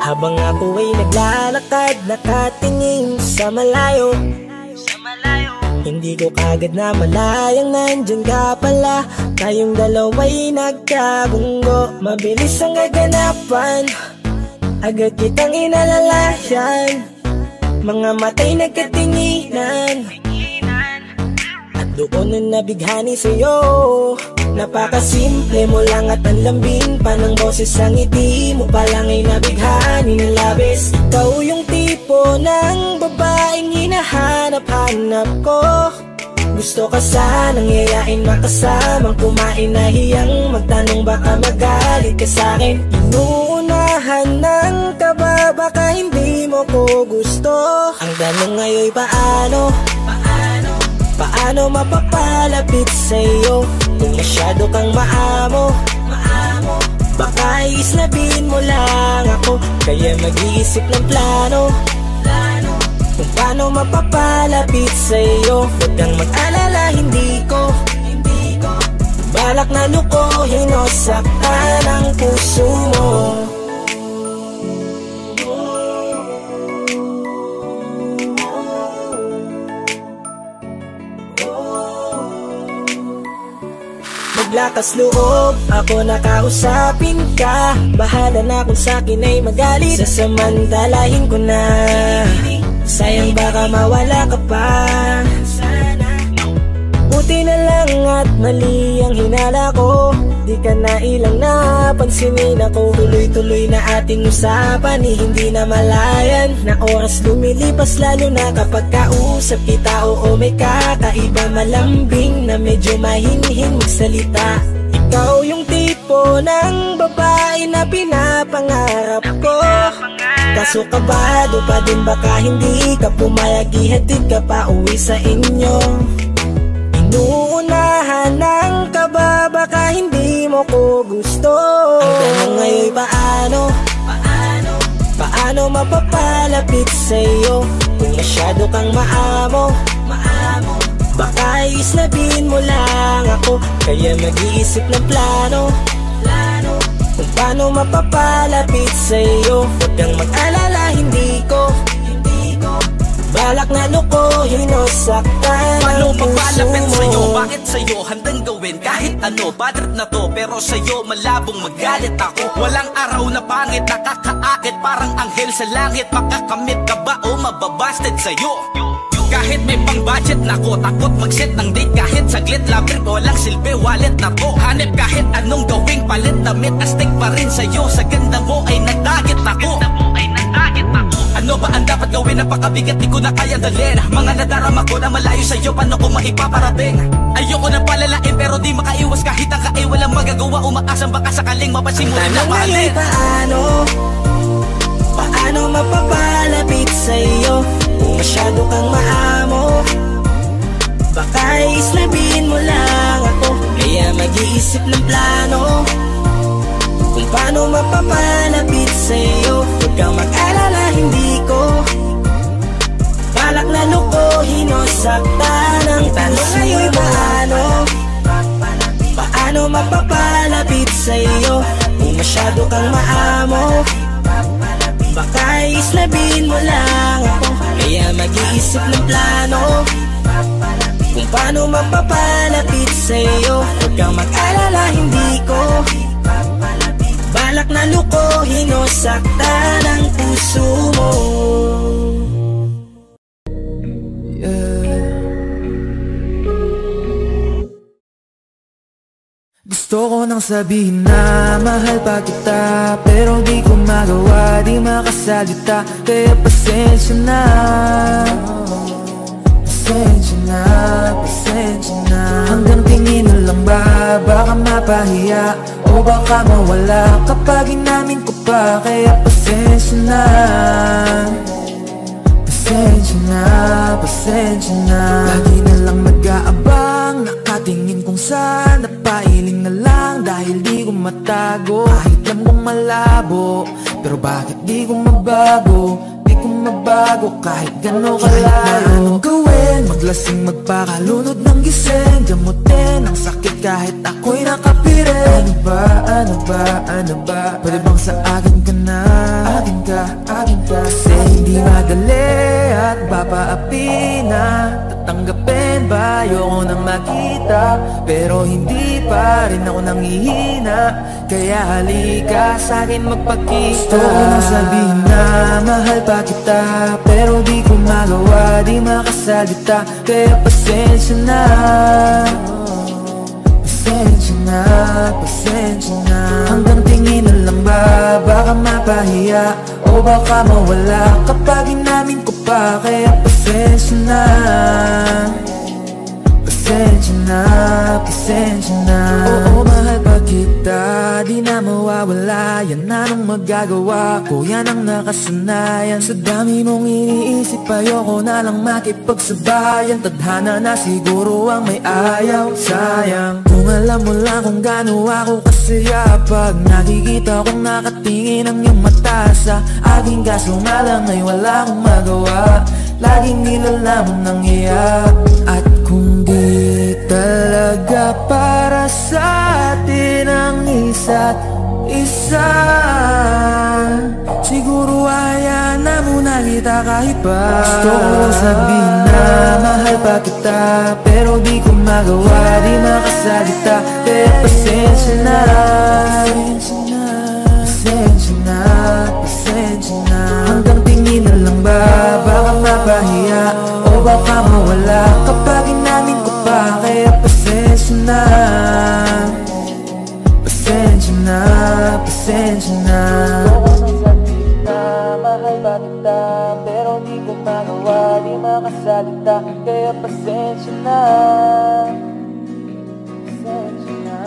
habang ako ay naglalakad, nakatingin sa malayo. Hindi ko kagad na malayang nandyan ka pala. Tayong dalawa'y nagkabunggo. Mabilis ang gaganapan, agad kitang inalalayan. Mga matay nagkatinginan, at doon na nabighani sa'yo. Napakasimple mo lang at ang lambing pa ng boses. Ang ngiti mo pa lang ay nabighani ng labis. Ikaw yung tipo ng babaeng hinahanap-hanap ko. Gusto ka sanang yayain, makasamang kumain, nahiyang magtanong baka magalit ka sa'kin. Inuunahan ng kaba, baka hindi mo ko gusto. Ang tanong ngayon paano? Paano mapapalapit sa'yo kung masyado kang maamo? Baka islabin mo lang ako, kaya mag-iisip ng plano kung paano mapapalapit sa'yo. Huwag kang mag-alala, hindi ko balak na lukohin o saktan ang puso mo. Lakas loob, ako nakausapin ka. Bahala na kung sa'kin ay magalit, sasamantalahin ko na. Sayang baka mawala ka pa. Buti na lang at mali ang hinala ko. Di ka na ilang napansinin ako. Tuloy-tuloy na ating usapan, hindi na malayan. Na oras lumilipas lalo na kapag kausap kita. Oo, may kakaiba, malambing na medyo mahinhin magsalita. Ikaw yung tipo ng babae na pinapangarap ko. Kaso kabado pa din, baka hindi ka pumayag, ihatid ka pa uwi sa inyo. Inuunahan ng kaba, baka hindi mo ko gusto. Ang tanong ngayon paano? Paano mapapalapit sa'yo kung masyado kang maamo? Baka islabin mo lang ako, kaya mag-iisip ng plano kung paano mapapalapit sa'yo. Huwag kang mag-alala, hindi ko balak na lukohin o saktan ang paano puso magpalapit mo. sa'yo? Bakit sa'yo handang gawin kahit ano? Bad trip na to, pero sa'yo malabong magalit ako. Walang araw na pangit, nakakaakit parang anghel sa langit. Makakamit ka ba o mababasted sa'yo? Kahit may pang budget na ko, takot mag-set ng date kahit saglit. Labir ko walang silbi, wallet na to. Hanip kahit anong gawing palit, damit astig pa rin sa'yo. Sa ganda mo ay nagdagit ako. Ano ba ang dapat gawin? Napakabigat, di ko na kaya dalhin. Mga nadarama ko na malayo sa'yo, paano ko maipaparating? Ayoko na palalain pero di makaiwas kahit ang kaay. Walang magagawa, umaasang baka sakaling mapasimulan na mahalin. Paano mapapalapit sa'yo? Kung masyado kang maamo, baka islabin mo lang ako. Kaya mag-iisip ng plano kung paano mapapalapit sa'yo. Huwag kang mag-alala, hindi ko balak na lukuhin o saktan ang tanong ngayon. Paano mapapalapit sa'yo? Kung masyado kang maamo, baka islabin mo lang ako. Kaya mag-iisip ng plano kung paano mapapalapit sa'yo. Huwag kang mag-alala, hindi ko balak na lukuhin o saktan ang puso mo. Gusto ko nang sabihin na mahal pa kita, pero di ko magawa, di makasalita. Kaya pasensya na, pasensya na, pasensya na. Hanggang tingin na lang ba, baka mapahiya o baka mawala kapag inamin ko pa. Kaya pasensya na, pasensya na, pasensya na. Lagi na lang nag-aabang, nakatingin kung saan, napailing na lang dahil di ko matago. Kahit alam kong malabo, pero bakit di ko mabago? Di ko mabago kahit gano'n kalayo. Kahit na anong gawin, maglasing, magpakalunod ng gising, gamutin ang sakit kahit ako'y nakapirin. Ano ba, ano ba, ano ba? Pwede bang sa akin ka na? Akin ka, akin ka. Kasi hindi madali at papaapi na. Tatanggapin ba? Ayoko na makita, pero hindi pa rin ako nangihina. Kaya halika sa'kin magpakita. Gusto ko nang sabihin na mahal pa kita, pero di ko magawa, di makasalita. Kaya pasensya na, pasensya na, pasensya na. Hanggang tingin na lang ba, baka mapahiya o baka mawala kapag inamin ko pa. Kaya pasensya na, pasensya na, pasensya na. Oo, mahal pa kita, di na mawawala. Yan anong magagawa ko, yan ang nakasanayan. Sa dami mong iniisip, ayoko na lang makipagsabayan. Tadhana na siguro ang may ayaw, sayang. Kung alam mo lang kung gaano ako kasaya pag nakikita kong nakatingin ang iyong mata sa aking, kaso nga lang ay wala akong magawa. Laging nilalamang ng iyak. At kung di talaga para sa atin ang isa't isa, siguro hayaan na muna kita kahit pa. Gusto ko lang sabihin na mahal pa kita, pero di ko magawa, di makasalita. Kaya pasensya na, pasensya na, pasensya na. Hanggang tingin na lang ba, baka mapahiya o baka mawala kapag inamin ko pa. Kaya pasensya na, pasensya na, pasensya na. Mahal ba kita, pero di ko magawa, di makasalita. Kaya pasensya na, pasensya na,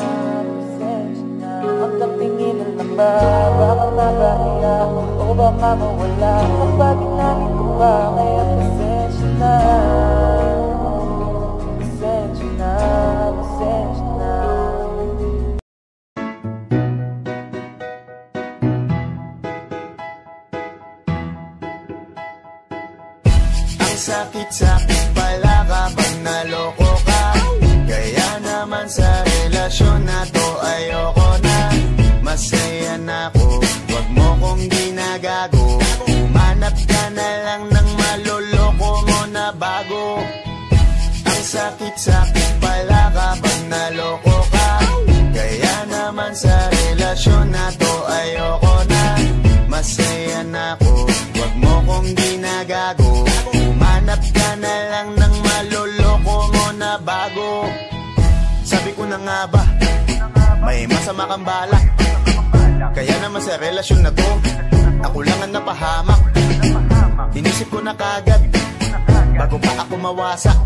pasensya na. Hanggang tingin na lang ba, baka mapahiya o baka mawala kapag inamin ko pa. Kaya pasensya na, pasensya na, pasensya na. Sakit-sakit pala kapag naloko ka. Kaya naman sa relasyon na to ayoko na. Masaya na ako, wag mo kong ginagago. Umanap ka na lang ng maloloko mo na bago. Ang sakit-sakit pala kapag naloko ka. Kaya naman sa relasyon na to ayoko na. Masaya na ako, wag mo kong ginagago. Umanap ka na lang ng maloloko mo na bago. Sabi ko na nga ba, may masama kang balak. Kaya naman sa relasyon na to, ako lang ang napahamak. Inisip ko na kagad, bago pa ako mawasak.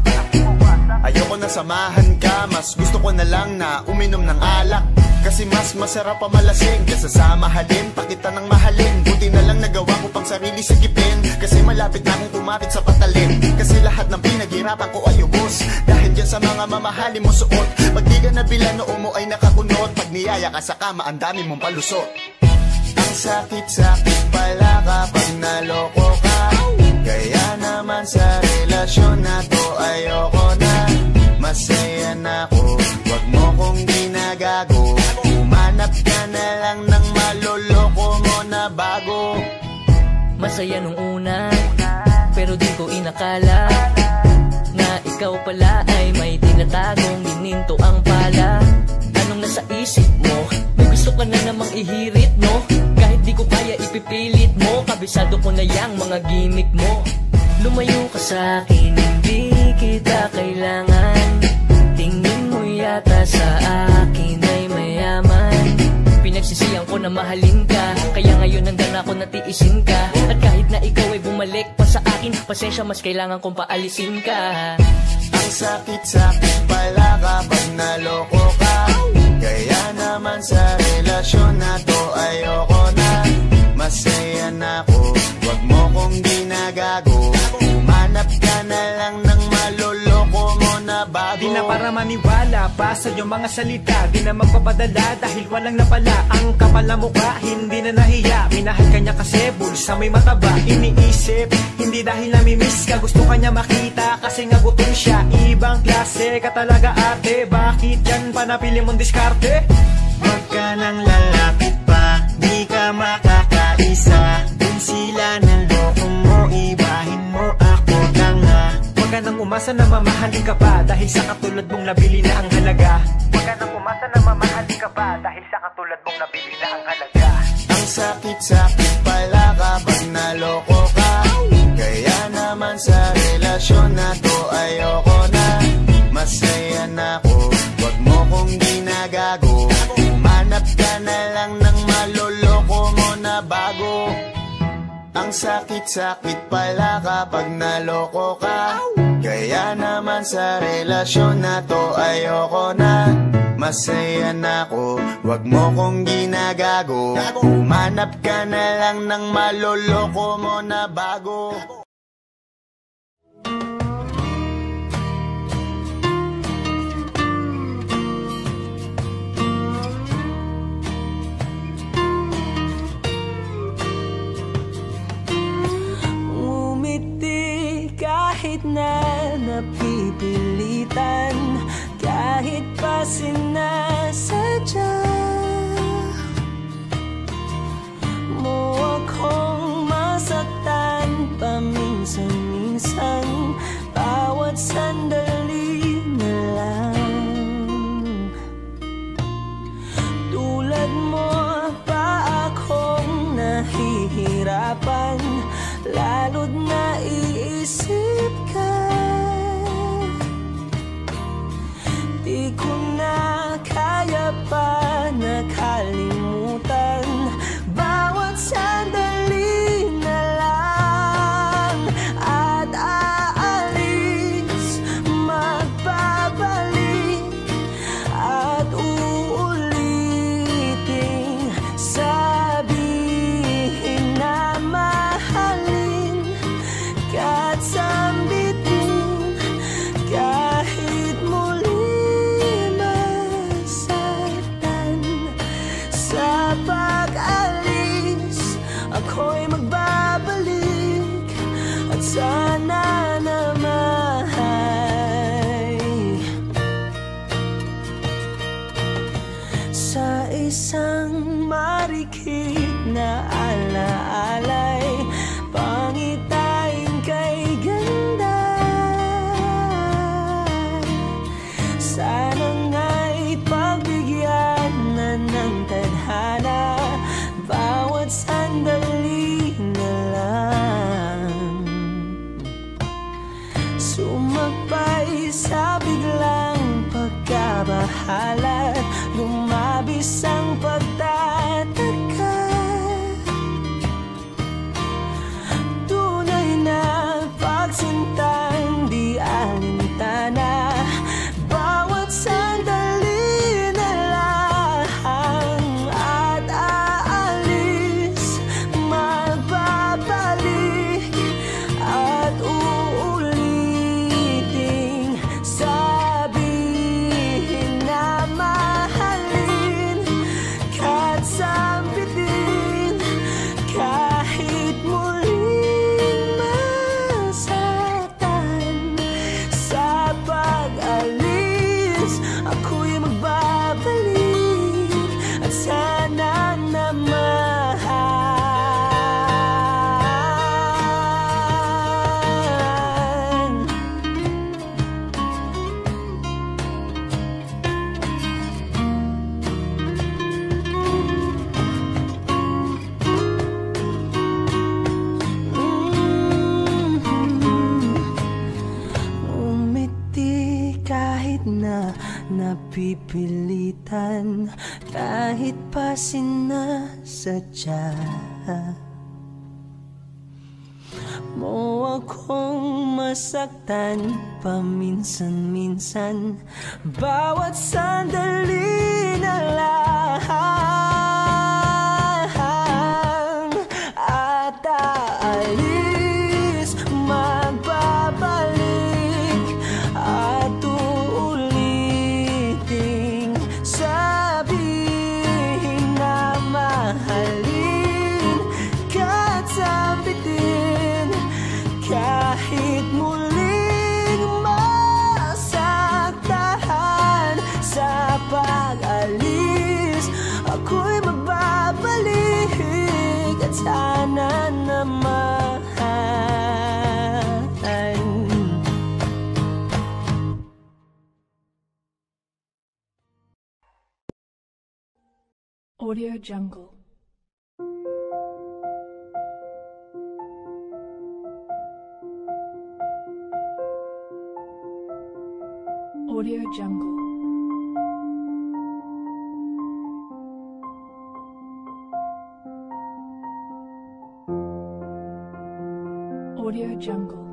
Ayoko na samahan ka, mas gusto ko na lang na uminom ng alak. Kasi mas masarap pa malasing kaysa sa mahalin, pakita ng mahalin. Buti na lang nagawa ko pang sarili sigipin, kasi malapit na akong kumapit sa patalin. Kasi lahat ng pinaghirapan ko ay ubos, dahil dyan sa mga mamahalin mo suot. Pag di ka nabila noo mo ay nakakunot, pag niyaya ka sa kama ang dami mong palusot. Ang sakit-sakit pala kapag naloko ka. Kaya naman sa relasyon na to ayoko na. Masaya na ako, wag mo kong ginagago. Umanap ka na lang ng maloloko mo na bago. Masaya nung una, pero di ko inakala na ikaw pala ay may tinatagong gininto ang pala. Anong nasa isip mo? May gusto ka na namang ihirit, no? Kahit di ko kaya ipipilit mo, kabisado ko na yang mga gimmick mo. Lumayo ka sa'kin, hindi kita kailangan. Tingin mo yata sa akin ay mayaman. Pinagsisiyang ko na mahalin ka, kaya ngayon nandan ako natiisin ka. At kahit na ikaw ay bumalik pa sa akin, pasensya mas kailangan kong paalisin ka. Ang sakit-sakit pala kapag naloko ka. Kaya naman sa relasyon na to ayoko na. Masaya na ako, wag mo kong ginagago. Umanap ka na lang ng maloloko mo na bago. Di na para maniwala pa sa iyong mga salita, di na magpapadala dahil walang napala. Ang kapal na mukha, hindi na nahiya. Minahal ka niya kasi bulsa may mataba. Iniisip, hindi dahil namimiss ka, gusto ka niya makita kasi nga gutom siya. Ibang klase ka talaga ate, bakit yan pa napili mong diskarte? Wag ka nang lalapit pa, di ka makakaisa. Dun sila ng loko mo, ibahin mo ako tanga. Wag ka nang umasa na mamahalin ka pa, dahil sa katulad mong nabili na ang halaga. Wag ka nang umasa na mamahalin ka pa, dahil sa katulad mong nabili na ang halaga. Ang sakit-sakit pala kapag naloko ka. Kaya naman sa relasyon na to ayoko na. Masaya na ako, wag mo kong ginagago. Umanap ka na lang ng maloloko mo na bago. Ang sakit-sakit pala kapag naloko ka. Kaya naman sa relasyon na to ayoko na. Masaya na ako, wag mo kong ginagago. Umanap ka na lang ng maloloko mo na bago. Kahit na napipilitan, kahit pa sinasadya mo akong masaktan paminsan-minsan, bawat sandali na lang. Tulad mo pa akong nahihirapan, lalo't naiisip ka. Di ko na kaya pa nakalimutan, bawat sandali na lang. At aalis Sumagpay sa biglang pagkabahala, lumabis ang pagtataka. Tunay na pagsintang di alintana, bawat sandali na lang at aalis, magbabalik at uuliting sabihin na mahalin kahit sambitin, kahit muling masaktan. Sa pag-alis, ako'y magbabalik at sana naman. Umiti kahit na napipilitan, kahit pa sinasadya mo akong masaktan paminsan-minsan, bawat sandali na lang at aalis, magbabalik at uuliting sabihin na mahalin kahit sambitin, kahit muling masaktan. Sa pag-alis, ako'y magbabalik at sana naman. Audio Jungle. Audio Jungle. Audio Jungle.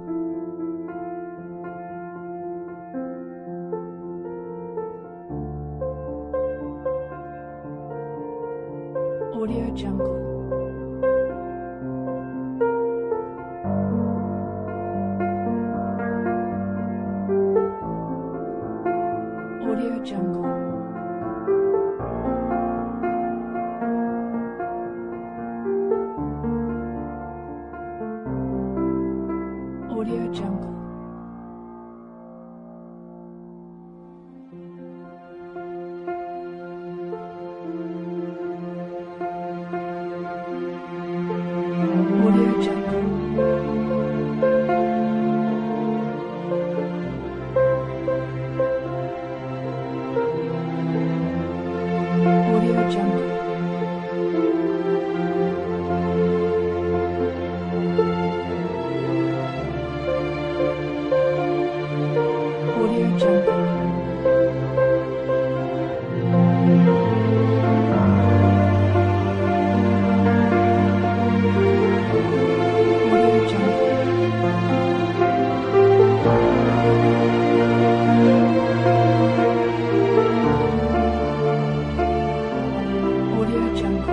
Audio Jungle. Audio Jungle. Audio Jungle. Audio Jungle. Audio Jungle. Audio Jungle. Audio Jungle.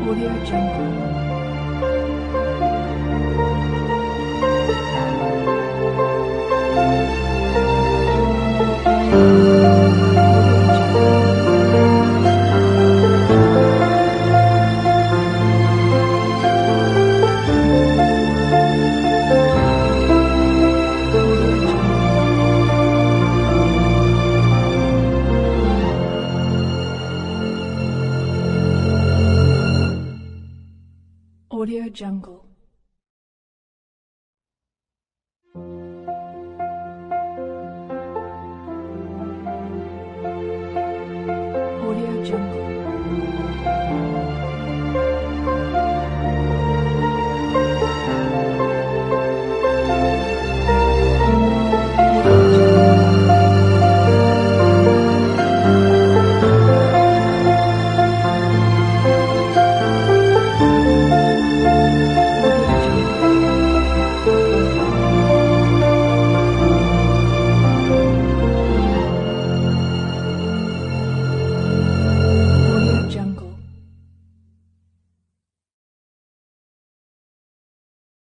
Audio Jungle. Audio Jungle. Jungle.